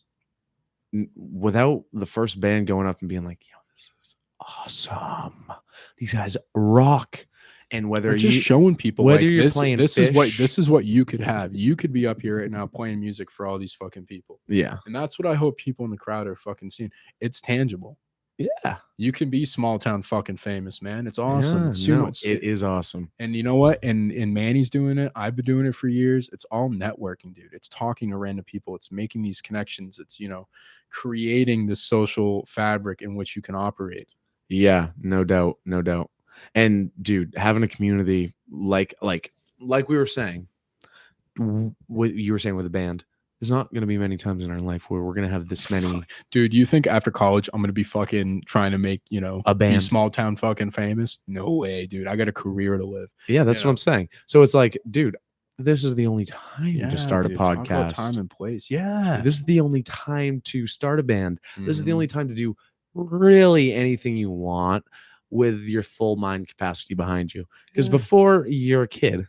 without the first band going up and being like, yo, this is awesome. These guys rock. And whether or just showing people whether like you're playing this fish, is what you could have. You could be up here right now playing music for all these fucking people. Yeah. And that's what I hope people in the crowd are fucking seeing. It's tangible. Yeah. You can be small town fucking famous, man. It's awesome. Yeah, it is awesome. And you know what? And Manny's doing it. I've been doing it for years. It's all networking, dude. It's talking to random people. It's making these connections. It's, you know, creating the social fabric in which you can operate. Yeah, no doubt. No doubt. And dude, having a community like we were saying, what you were saying with the band, there's not going to be many times in our life where we're going to have this many. Dude, you think after college I'm going to be fucking trying to make, you know, a band, be small town fucking famous? No way, dude. I got a career to live. Yeah, that's what I'm saying. So it's like, dude, this is the only time to start a podcast. Talk about time and place. Yeah. This is the only time to start a band. This is the only time to do really anything you want with your full mind capacity behind you. Because before you're a kid,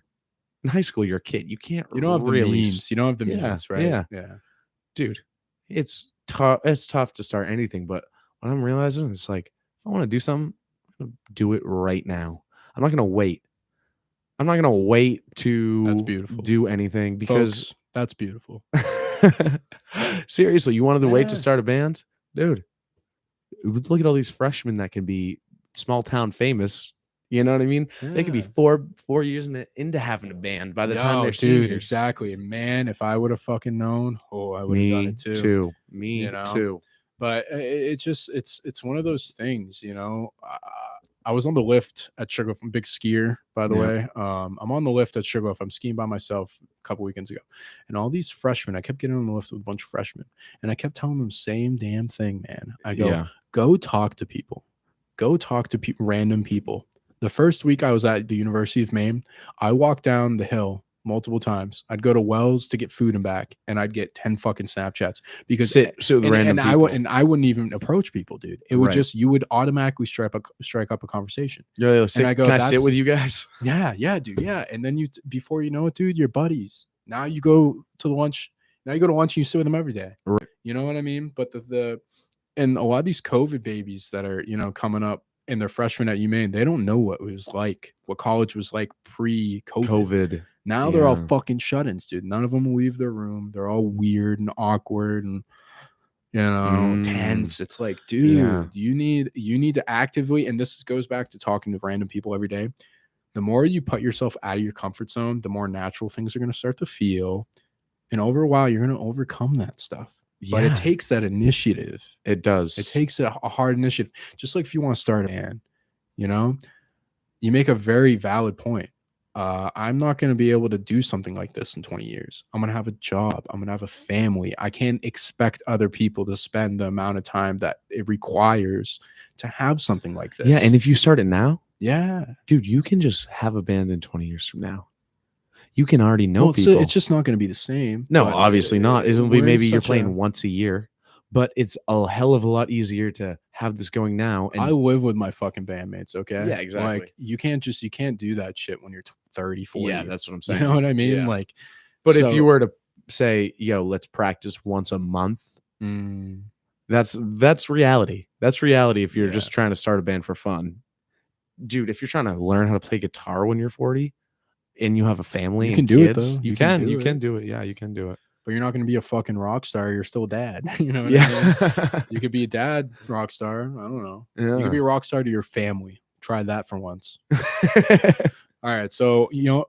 in high school, you're a kid. You can't. You don't have the means. You don't have the means, right? Yeah. Dude, it's tough. It's tough to start anything. But what I'm realizing is like, if I want to do something, I'm gonna do it right now. I'm not gonna wait. I'm not gonna wait to do anything because folks, that's beautiful. Seriously, you wanted to wait to start a band, dude? Look at all these freshmen that can be small town famous. You know what I mean? They could be 4 years into having a band by the time they're seniors. Exactly. And man, if I would have fucking known, I would have done it too. Me too. But it's one of those things, you know. I was on the lift at Sugarloaf. I'm a big skier, by the way. I'm on the lift at Sugarloaf. I'm skiing by myself a couple weekends ago. And all these freshmen, I kept getting on the lift with a bunch of freshmen. And I kept telling them same damn thing, man. I go, go talk to people. Go talk to random people. The first week I was at the University of Maine, I walked down the hill multiple times. I'd go to Wells to get food and back, and I'd get 10 fucking Snapchats because I wouldn't even approach people, dude. It would just, you would automatically strike up a conversation. And I go, can I sit with you guys? Yeah, dude. Yeah. And then before you know it, dude, you're buddies. Now you go to lunch. Now you go to lunch and you sit with them every day. Right. You know what I mean? But and a lot of these COVID babies that are, you know, coming up, and they're freshmen at UMaine, they don't know what it was like, what college was like pre-COVID. Now they're all fucking shut-ins, dude. None of them will leave their room. They're all weird and awkward and, you know, tense. It's like, dude, you need to actively, and this goes back to talking to random people every day. The more you put yourself out of your comfort zone, the more natural things are going to start to feel. And over a while, you're going to overcome that stuff. But it takes that initiative. It does. It takes a hard initiative. Just like if you want to start a band, you know, you make a very valid point. I'm not going to be able to do something like this in 20 years. I'm going to have a job. I'm going to have a family. I can't expect other people to spend the amount of time that it requires to have something like this. Yeah. And if you start it now, dude, you can just have a band in 20 years from now. You can already know people. It's just not going to be the same. No, obviously not. It'll be maybe you're playing once a year, but it's a hell of a lot easier to have this going now. And I live with my fucking bandmates, okay? Yeah, exactly. Like you can't do that shit when you're 30, 40. Yeah, that's what I'm saying. You know what I mean? Yeah. Like, but if you were to say, yo, let's practice once a month, that's reality. That's reality if you're just trying to start a band for fun. Dude, if you're trying to learn how to play guitar when you're 40, and you have a family, you can do it though. You can do it. Yeah, you can do it. But you're not going to be a fucking rock star. You're still a dad. You know what I mean? You could be a dad rock star. I don't know. Yeah. You could be a rock star to your family. Try that for once. All right. So, Yoni.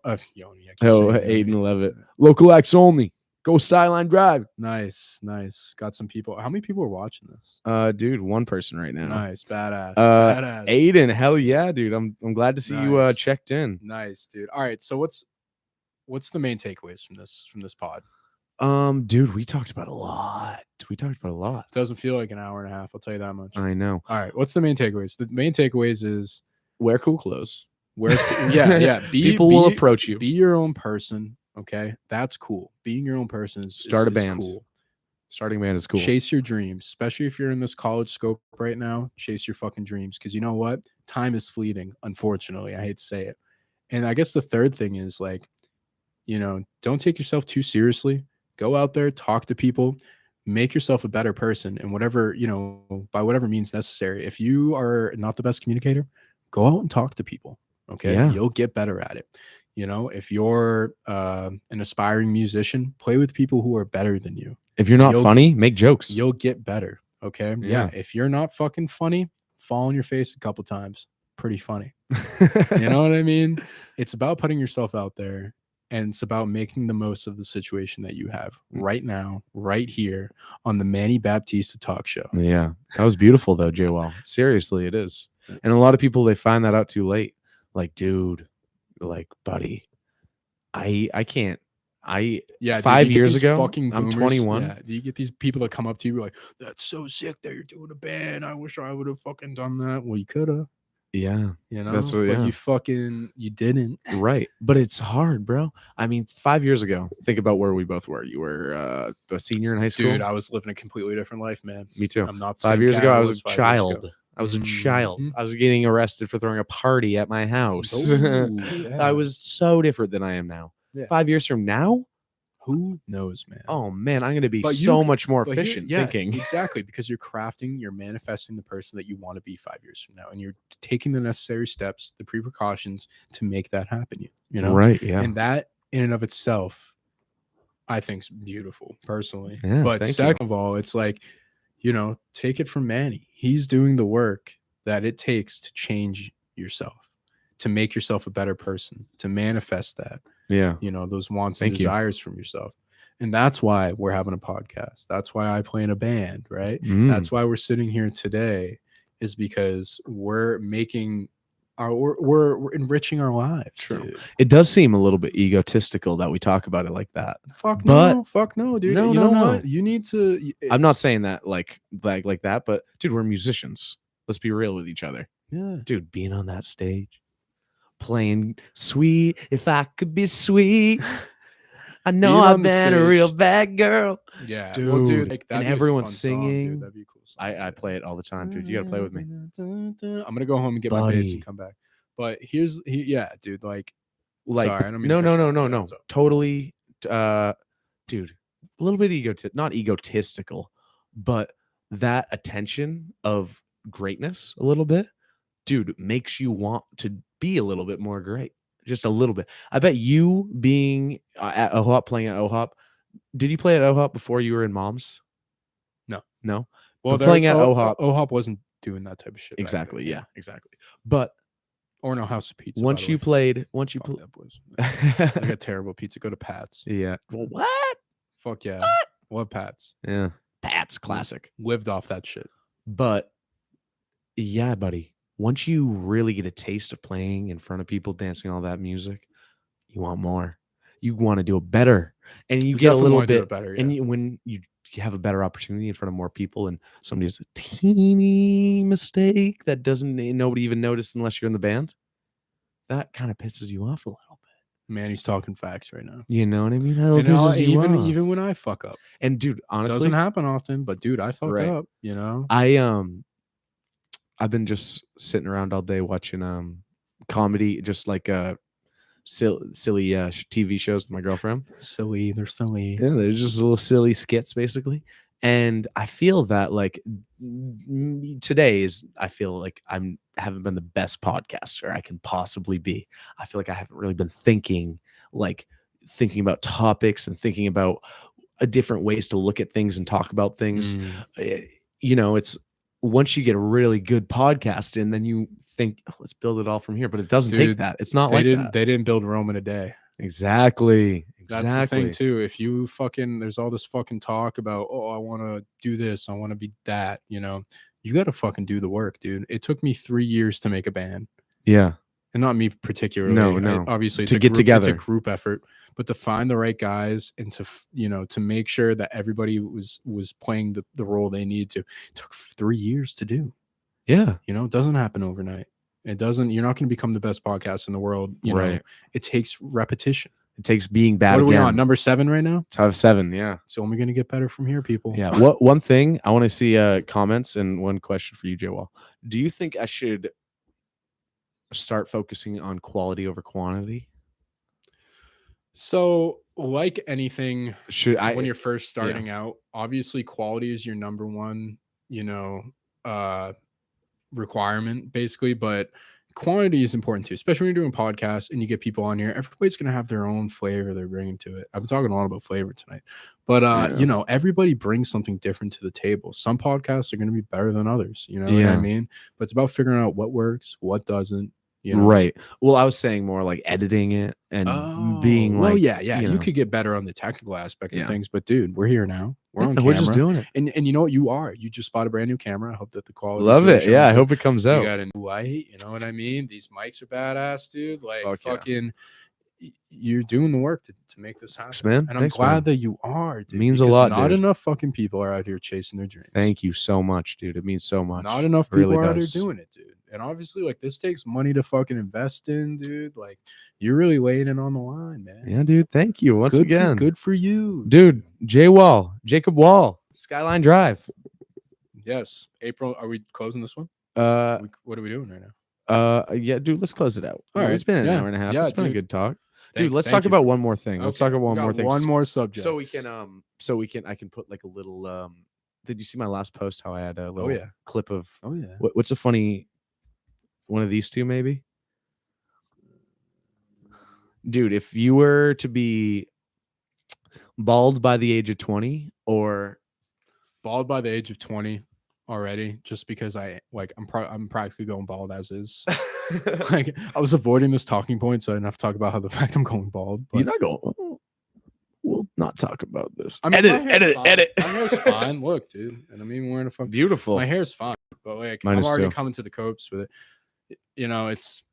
8 and 11. Local acts only. Go Skyline Drive. Nice. Got some people. How many people are watching this? Dude, one person right now. Nice, badass. Aiden, hell yeah, dude. I'm glad to see you checked in. Nice, dude. All right, so what's the main takeaways from this pod? Dude, we talked about a lot. Doesn't feel like an hour and a half. I'll tell you that much. I know. All right, what's the main takeaways? The main takeaways is wear cool clothes. People will approach you. Be your own person. Okay, that's cool. Being your own person is a band. Cool. Starting a band is cool. Chase your dreams, especially if you're in this college scope right now. Chase your fucking dreams, because you know what? Time is fleeting. Unfortunately, I hate to say it. And I guess the third thing is like, you know, don't take yourself too seriously. Go out there, talk to people, make yourself a better person, and whatever, you know, by whatever means necessary. If you are not the best communicator, go out and talk to people. Okay. Yeah. You'll get better at it. You know, if you're an aspiring musician, play with people who are better than you. If you're not funny, make jokes. You'll get better. Okay. Yeah. If you're not fucking funny, fall on your face a couple times. Pretty funny. You know what I mean? It's about putting yourself out there, and it's about making the most of the situation that you have right now, right here on the Manny Baptista Talk Show. Yeah. That was beautiful though, Jwall. Seriously, it is. And a lot of people, they find that out too late. Like, dude, like, buddy, I can't. 5 years ago, I'm 21. Yeah, you get these people that come up to you like, that's so sick that you're doing a band. I wish I would have fucking done that. Well, you could have. Yeah. You know, that's what, but you didn't. Right. But it's hard, bro. I mean, 5 years ago, think about where we both were. You were a senior in high school. Dude, I was living a completely different life, man. Me too. I'm not 5 years ago. I was a child. I was a child. I was getting arrested for throwing a party at my house. Yeah. I was so different than I am now. Yeah. 5 years from now, who knows, man? Oh man, I'm going to be so much more efficient thinking. Exactly, because you're manifesting the person that you want to be 5 years from now, and you're taking the necessary steps, the precautions to make that happen. You know, right? Yeah, and that in and of itself, I think is beautiful, personally. Yeah, but second of all, it's like, you know, take it from Manny. He's doing the work that it takes to change yourself, to make yourself a better person, to manifest that. Yeah. You know, those wants and desires from yourself. And that's why we're having a podcast. That's why I play in a band, right? That's why we're sitting here today, is because we're making we're enriching our lives. True. Dude. It does seem a little bit egotistical that we talk about it like that. Fuck no, dude. You know what? You need to. I'm not saying that like that, but dude, we're musicians. Let's be real with each other. Yeah, dude, being on that stage, playing "Sweet If I Could Be Sweet." I know I've been a real bad girl. Yeah, dude. Well, dude, like, and everyone's singing. Song, dude. That'd be cool. I play it all the time, dude. You gotta play with me. I'm gonna go home and get my bass and come back. But yeah, dude. Like, sorry, I don't mean no. Totally, dude. A little bit not egotistical, but that attention of greatness, a little bit, dude, makes you want to be a little bit more great. Just a little bit. I bet you being at OHOP, playing at OHOP. Did you play at OHOP before you were in Moms? No. Well, playing at OHOP. OHOP wasn't doing that type of shit. Exactly. Yeah. Exactly. But or no House of Pizza. Once you played, I got terrible pizza. Go to Pat's. Yeah. Well, what? Fuck yeah. What Pat's? Yeah. Pat's classic. Lived off that shit. But yeah, buddy. Once you really get a taste of playing in front of people, dancing all that music, you want more. You want to do it better, and you get a little bit better. Yeah. And when you have a better opportunity in front of more people, and somebody has a teeny mistake that nobody even noticed unless you're in the band, that kind of pisses you off a little bit. Man, he's talking facts right now. You know what I mean? That pisses you off. Even when I fuck up, and dude, honestly, it doesn't happen often, but dude, I fuck up. You know, I've been just sitting around all day watching comedy, just like silly TV shows with my girlfriend. They're silly. Yeah, they're just little silly skits basically. And I feel that like I feel like I haven't been the best podcaster I can possibly be. I feel like I haven't really been thinking about topics and thinking about different ways to look at things and talk about things. You know, it's once you get a really good podcast in, then you think, oh, let's build it all from here. But it doesn't take that. It's not like that. They didn't build Rome in a day. Exactly. That's the thing too. If you there's all this fucking talk about, oh, I want to do this, I want to be that, you know, you got to fucking do the work, dude. It took me 3 years to make a band. Yeah. And not me particularly. No. Obviously, to get together. It's a group effort, but to find the right guys and to make sure that everybody was playing the role they needed to, it took 3 years to do. Yeah. You know, it doesn't happen overnight. It doesn't. You're not going to become the best podcast in the world. You know, it takes repetition. It takes being bad. What are we on? Number 7 right now? Top 7. Yeah. So only going to get better from here, people. Yeah. One thing I want to see comments, and one question for you, Jwall. Do you think I should start focusing on quality over quantity? So, like anything, when you're first starting out, obviously quality is your number one, requirement, basically. But quantity is important too, especially when you're doing podcasts and you get people on here. Everybody's gonna have their own flavor they're bringing to it. I've been talking a lot about flavor tonight, but you know, everybody brings something different to the table. Some podcasts are gonna be better than others. You know what I mean? But it's about figuring out what works, what doesn't. You know? Right. Well, I was saying more like editing it and being like, yeah. You could get better on the technical aspect of things, but dude, we're here now. We're on camera. We're just doing it. And you know what you are? You just bought a brand new camera. I hope that the quality. Love it. Yeah, I hope it comes out. You got a new light. You know what I mean? These mics are badass, dude. Like fucking, you're doing the work to make this happen. Thanks, man. And I'm glad that you are, dude. It means a lot. Not enough fucking people are out here chasing their dreams. Thank you so much, dude. It means so much. Not enough people are out here doing it, dude. And obviously, like, this takes money to fucking invest in, dude. Like, you're really laying it on the line, man. Yeah, dude. Thank you once again. Good for you, dude. Jwall, Jacob Wall, Skyline Drive. Yes. April, are we closing this one? What are we doing right now? Yeah, dude. Let's close it out. All right. It's been an hour and a half. It's been a good talk. Dude, let's talk about one more thing. Let's talk about one more thing. One more subject. So we can I can put like a little did you see my last post how I had a little clip of what's a funny one of these two maybe? Dude, if you were to be bald by the age of 20 or bald by the age of 20 already, just because I'm practically going bald as is. Like, I was avoiding this talking point, so I didn't have to talk about how the fact I'm going bald. But you're not going. We'll not talk about this. I mean, edit. My hair's fine. Look, dude, and I'm even wearing a fucking beautiful. My hair's fine, but like I'm already coming to the copes with it. You know, it's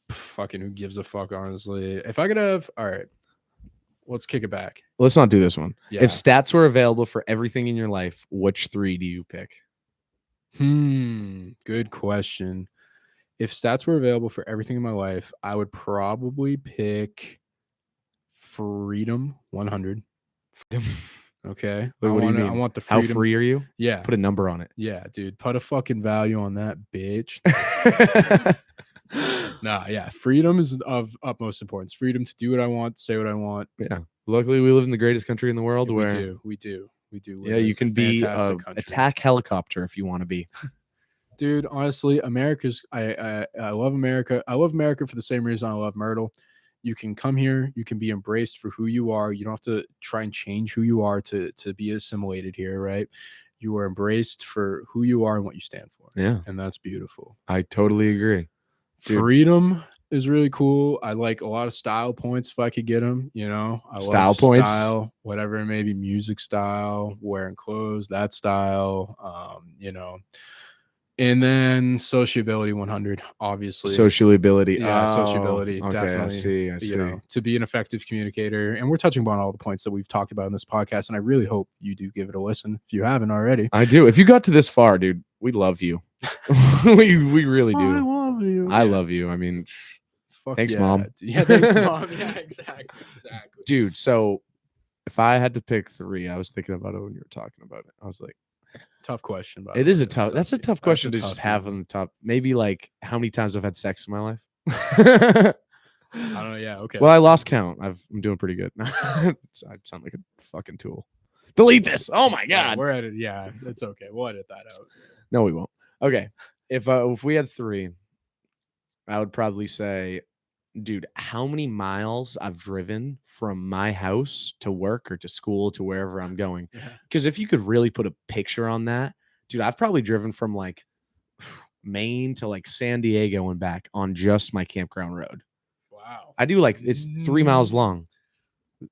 fucking who gives a fuck, honestly. If I could have, all right, let's kick it back. Let's not do this one. Yeah. If stats were available for everything in your life, which 3 do you pick? Good question. If stats were available for everything in my life, I would probably pick freedom 100. Okay. Wait, what do you mean? I want the freedom. How free are you? Yeah. Put a number on it. Yeah, dude. Put a fucking value on that, bitch. Nah, yeah. Freedom is of utmost importance. Freedom to do what I want, say what I want. Yeah. Luckily, we live in the greatest country in the world. We do. Yeah, you can be an attack helicopter if you want to be. Dude, honestly, America's I love America. I love America for the same reason I love Myrtle. You can come here, you can be embraced for who you are. You don't have to try and change who you are to be assimilated here, right? You are embraced for who you are and what you stand for. Yeah. And that's beautiful. I totally agree. Dude. Freedom is really cool. I like a lot of style points if I could get them, you know. I love points. Style, whatever it may be, music style, wearing clothes, that style, you know. And then sociability 100, obviously. Sociability. Yeah, sociability. Okay, definitely. I see. You know, to be an effective communicator. And we're touching upon all the points that we've talked about in this podcast. And I really hope you do give it a listen if you haven't already. I do. If you got to this far, dude, we love you. we really do. I love you. I love you. I mean, thanks, Mom. Yeah, thanks, Mom. Yeah, exactly. Dude, so if I had to pick 3, I was thinking about it when you were talking about it. I was like, tough question. It is a tough. That's a tough question to just have on the top. Maybe like how many times I've had sex in my life. I don't know. Yeah. Okay. Well, I lost count. I'm doing pretty good. I sound like a fucking tool. Delete this. Oh my god. Yeah, we're at it. Yeah, it's okay. We'll edit that out. No, we won't. Okay. If we had 3, I would probably say, dude, how many miles I've driven from my house to work or to school to wherever I'm going. Because if you could really put a picture on that, dude, I've probably driven from like Maine to like San Diego and back on just my campground road. Wow. I do like, it's 3 miles long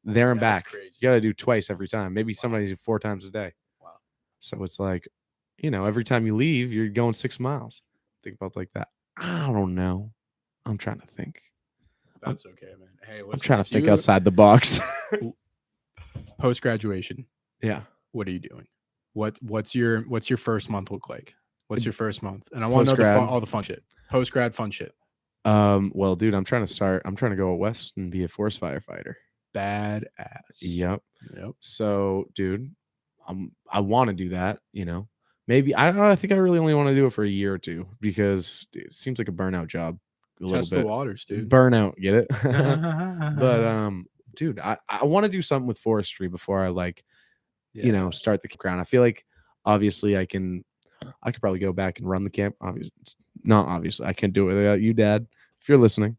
there and back. Crazy. You got to do twice every time. Maybe somebody do 4 times a day. Wow. So it's like, you know, every time you leave, you're going 6 miles. Think about like that. I don't know. I'm trying to think. That's okay, man. Hey, listen, I'm trying to think outside the box. Post graduation. Yeah. What are you doing? What's your first month look like? What's your first month? And I want to know all the fun shit. Post grad fun shit. Well, dude, I'm trying to go out west and be a forest firefighter. Badass. Yep. So, dude, I want to do that, you know. Maybe I think I really only want to do it for a year or 2 because dude, it seems like a burnout job. Test the waters, dude. Burnout, get it? But dude, I want to do something with forestry before I like, you know, start the campground. I feel like obviously I can I could probably go back and run the camp. Obviously, I can't do it without you, Dad. If you're listening,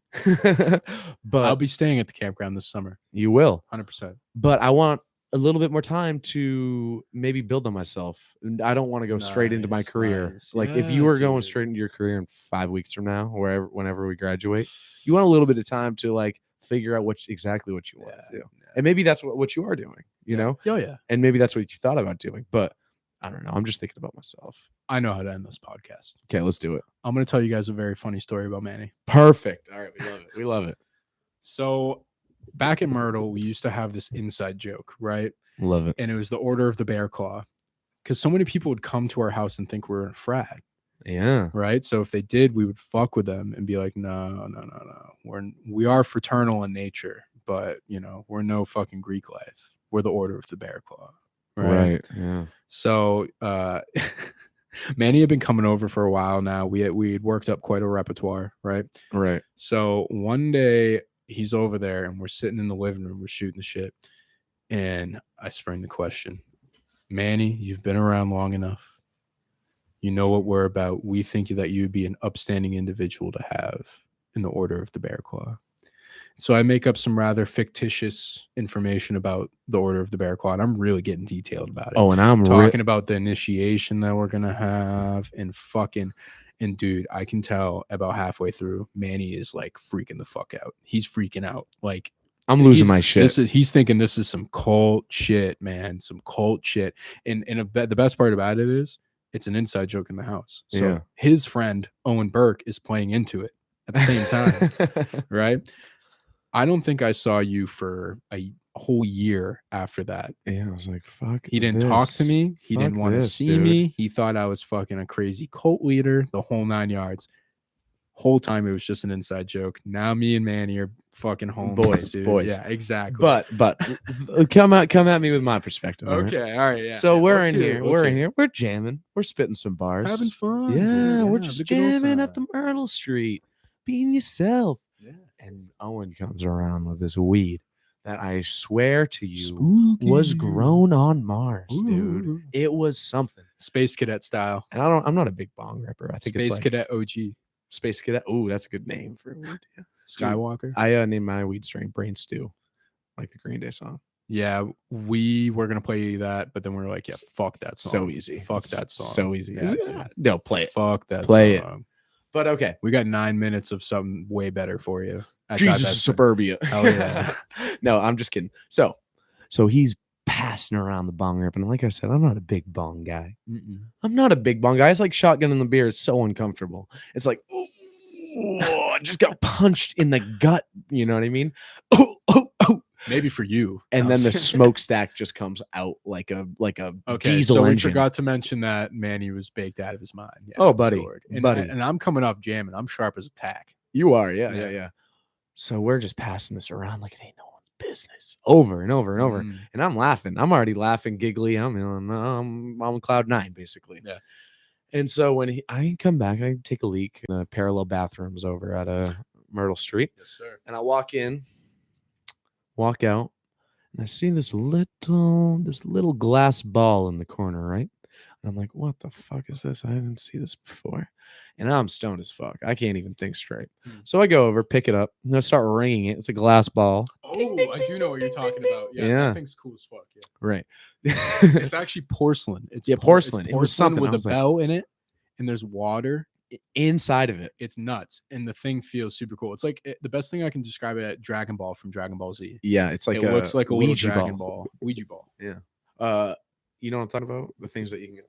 but I'll be staying at the campground this summer. You will, 100%. But I want a little bit more time to maybe build on myself. And I don't want to go straight into my career. Like if you were going straight into your career in 5 weeks from now, or whenever we graduate, you want a little bit of time to like figure out exactly what you want to do. Yeah. And maybe that's what you are doing, you know? Oh yeah. And maybe that's what you thought about doing, but I don't know. I'm just thinking about myself. I know how to end this podcast. Okay, let's do it. I'm going to tell you guys a very funny story about Manny. Perfect. All right, we love it. We love it. So back in Myrtle, we used to have this inside joke, right? Love it. And it was the Order of the Bear Claw, because so many people would come to our house and think we're a frat. Yeah. Right. So if they did, we would fuck with them and be like, no. We are fraternal in nature, but you know, we're no fucking Greek life. We're the Order of the Bear Claw. Right. Yeah. So Manny had been coming over for a while now. We had worked up quite a repertoire, right? Right. So one day he's over there and we're sitting in the living room, we're shooting the shit. And I spring the question, Manny, you've been around long enough. You know what we're about. We think that you'd be an upstanding individual to have in the Order of the Bear Claw. So I make up some rather fictitious information about the Order of the Bear Claw, and I'm really getting detailed about it. Oh, and I'm talking about the initiation that we're gonna have, and dude, I can tell about halfway through, Manny is like freaking the fuck out. He's freaking out. Like I'm losing my shit. He's thinking this is some cult shit, man. Some cult shit. And the best part about it is it's an inside joke in the house. So his friend Owen Burke is playing into it at the same time, right? I don't think I saw you for a whole year after that. Yeah, I was like, fuck. He didn't talk to me. He didn't want to see me. He thought I was fucking a crazy cult leader, the whole 9 yards. Whole time it was just an inside joke. Now me and Manny are fucking homies, dude. Boys. Yeah, exactly. But come at me with my perspective. Okay, all right. Yeah. So we're in here. We're jamming. We're spitting some bars. Having fun. Yeah, we're just jamming at the Myrtle Street. Being yourself. Yeah. And Owen comes around with this weed that I swear to you was grown on Mars, dude. It was something. Space Cadet style. And I'm not a big bong ripper. I think Space it's like Cadet OG. Space Cadet. Oh, that's a good name for a weed. Yeah. Skywalker. I named my weed strain Brain Stew, like the Green Day song. Yeah, we were gonna play that, but then we were like, yeah, fuck that song. So easy. Fuck that song. So easy. Yeah, no, play it. Fuck that play song. It. But okay, we got 9 minutes of something way better for you. Jesus Suburbia. Hell yeah. No, I'm just kidding. So he's passing around the bong rip, and like I said, I'm not a big bong guy. I'm not a big bong guy. It's like shotgun in the beer. It's so uncomfortable. It's like, I just got punched in the gut. You know what I mean? Maybe for you. And then the smokestack just comes out like a diesel so engine. We forgot to mention that Manny was baked out of his mind. Yeah, buddy. And I'm coming off jamming. I'm sharp as a tack. You are, yeah. So we're just passing this around like it ain't no one's business, over and over and over. And I'm laughing. I'm already laughing, giggly. I'm on cloud 9, basically. Yeah. And so when I come back, I take a leak in the parallel bathrooms over at Myrtle Street. Yes, sir. And I walk out, and I see this little glass ball in the corner, right? And I'm like, what the fuck is this? I didn't see this before. And I'm stoned as fuck. I can't even think straight. So I go over, pick it up, and I start ringing it. It's a glass ball. Oh, I do know what you're talking about. Yeah. That thing's cool as fuck. Yeah. Right. It's actually porcelain. It's porcelain. It was something with a bell in it, and there's water inside of it. It's nuts, and the thing feels super cool. It's like the best thing I can describe it at Dragon Ball from Dragon Ball Z. Yeah, it's like it looks like a little Dragon Ball. Ouija ball. Yeah. You know what I'm talking about? The things that you can get.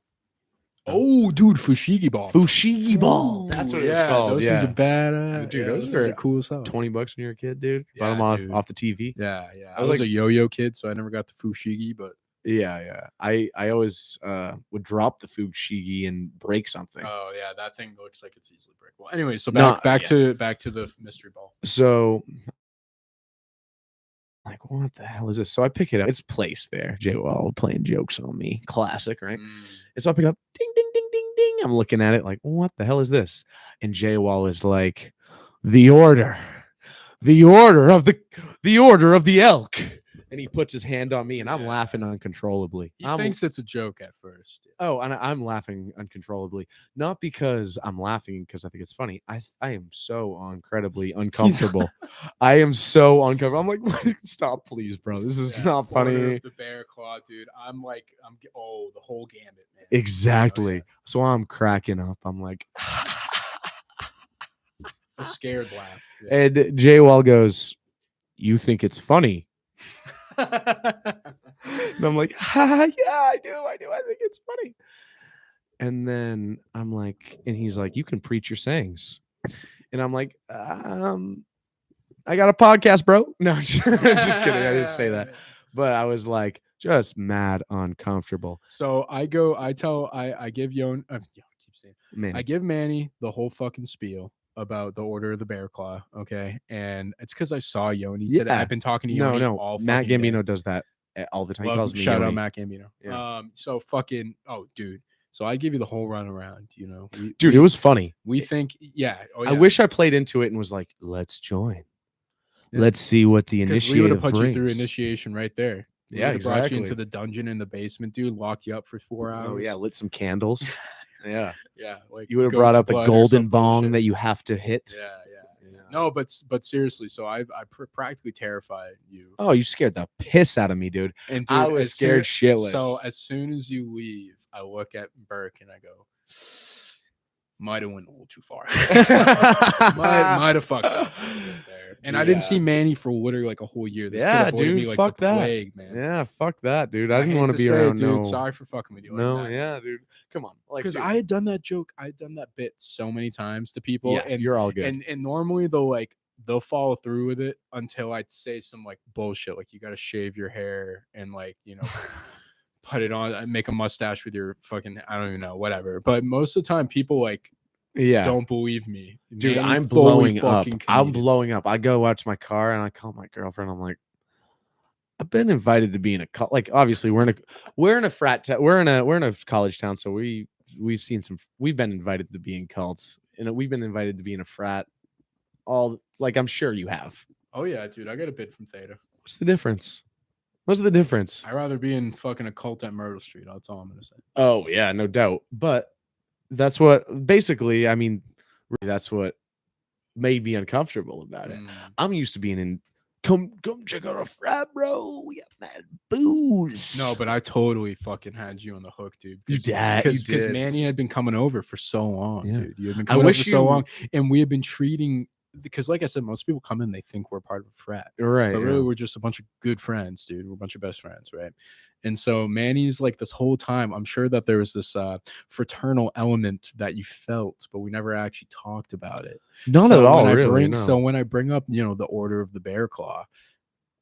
Oh, dude, Fushigi ball. Fushigi ball. That's what it's called. Those things are badass. Dude, those are cool as hell. $20 when you're a kid, dude. Buy them off the TV. Yeah. I was like a yo-yo kid, so I never got the Fushigi, but yeah. I always would drop the Fushigi and break something. Oh yeah, that thing looks like it's easily breakable. Anyway, so back to the mystery ball. So like, what the hell is this? So I pick it up. It's placed there. Jwall playing jokes on me. Classic, right? And so I pick it up. Ding, ding, ding, ding, ding. I'm looking at it like, what the hell is this? And Jwall is like, the order of the elk. And he puts his hand on me, and I'm laughing uncontrollably. He thinks it's a joke at first. Oh, and I'm laughing uncontrollably. Not because I'm laughing because I think it's funny. I am so incredibly uncomfortable. I am so uncomfortable. I'm like, stop, please, bro. This is not funny. The bear claw, dude. I'm the whole gambit, man. Exactly. Oh, yeah. So I'm cracking up. I'm like, a scared laugh. Yeah. And Jwall goes, "You think it's funny?" And I'm like, yeah, I do. I think it's funny. And then I'm like, and he's like, "You can preach your sayings." And I'm like, I got a podcast, bro. No, I'm just kidding. I didn't say that. But I was like, just mad uncomfortable. So I give I give Manny the whole fucking spiel about the Order of the Bear Claw, okay? And it's because I saw Yoni today. I've been talking to Yoni all Matt Gambino day. Does that all the time. He calls me shout Yoni. out Matt Gambino. Yeah. So fucking, dude. So I give you the whole runaround, you know. It was funny. We think, yeah. I wish I played into it and was like, let's join. Yeah. Let's see what the initiative we would have put you through initiation right there. We would have brought you into the dungeon in the basement, dude. Locked you up for 4 hours. Oh yeah, lit some candles. Yeah. Like you would have brought up the golden bong that you have to hit. Yeah. No, but seriously, so I practically terrified you. Oh, you scared the piss out of me, dude. And dude, I was scared shitless. So as soon as you leave, I look at Burke and I go, might have went a little too far. might have fucked up there. And I didn't see Manny for literally like a whole year. This dude, me like fuck that. Plague, man. Yeah, fuck that, dude. I didn't want to be around. Dude, no, sorry for fucking with you. Dude. Come on, because I had done that joke, I had done that bit so many times to people. Yeah, and you're all good. And normally they'll follow through with it until I'd say some like bullshit, like you got to shave your hair and like put it on, make a mustache with your fucking, I don't even know, whatever. But most of the time, people don't believe me, dude. I'm blowing up. I'm blowing up. I go out to my car and I call my girlfriend. I'm like, I've been invited to be in a cult. Like, obviously, we're in a frat. We're in a college town, so we've been invited to be in cults, and we've been invited to be in a frat. I'm sure you have. Oh yeah, dude. I got a bid from Theta. What's the difference? What's the difference? I'd rather be in fucking a cult at Myrtle Street. That's all I'm gonna say. Oh yeah, no doubt. But that's what basically, I mean, that's what made me uncomfortable about it. I'm used to being in. Come check out a frat, bro. We got mad booze. No, but I totally fucking had you on the hook, dude. You did. Because Manny had been coming over for so long, dude. You had been coming over for so long, and we had been treating. Because, like I said, most people come in, they think we're part of a frat, right? But really, we're just a bunch of good friends, dude. We're a bunch of best friends, right? And so Manny's like this whole time. I'm sure that there was this fraternal element that you felt, but we never actually talked about it. Not at all, really. So when I bring up, the Order of the Bear Claw,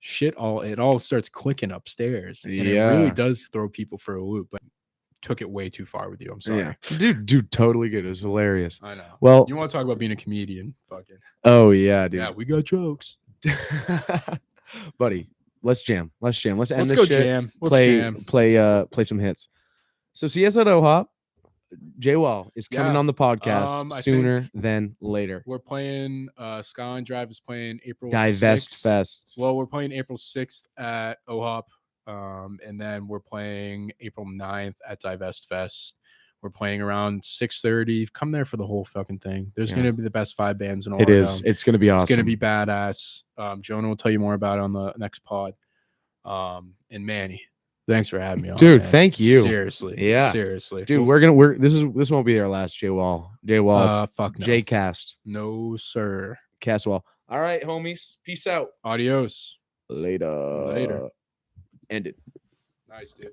it all starts clicking upstairs, and it really does throw people for a loop. But took it way too far with you. I'm sorry. Yeah. Dude, totally good. It was hilarious. I know. Well, you want to talk about being a comedian? Fucking. Oh yeah, dude. Yeah, we got jokes. Buddy, let's jam. Let's end this go shit. Jam. Play some hits. So see us at OHOP. Jwall is coming on the podcast sooner than later. We're playing Skyline Drive is playing April Divest 6th. Fest. Well, we're playing April 6th at OHOP. And then we're playing April 9th at Divest Fest. We're playing around 6:30. Come there for the whole fucking thing. There's going to be the best 5 bands in all. It is. It's going to be awesome. It's going to be badass. Jonah will tell you more about it on the next pod. And Manny, thanks for having me on. Dude, man. Thank you. Seriously. Yeah. Seriously. Dude, this won't be our last Jwall. Fuck no. Jcast. No, sir. Castwall. All right, homies. Peace out. Adios. Later. Later. End it. Nice, dude.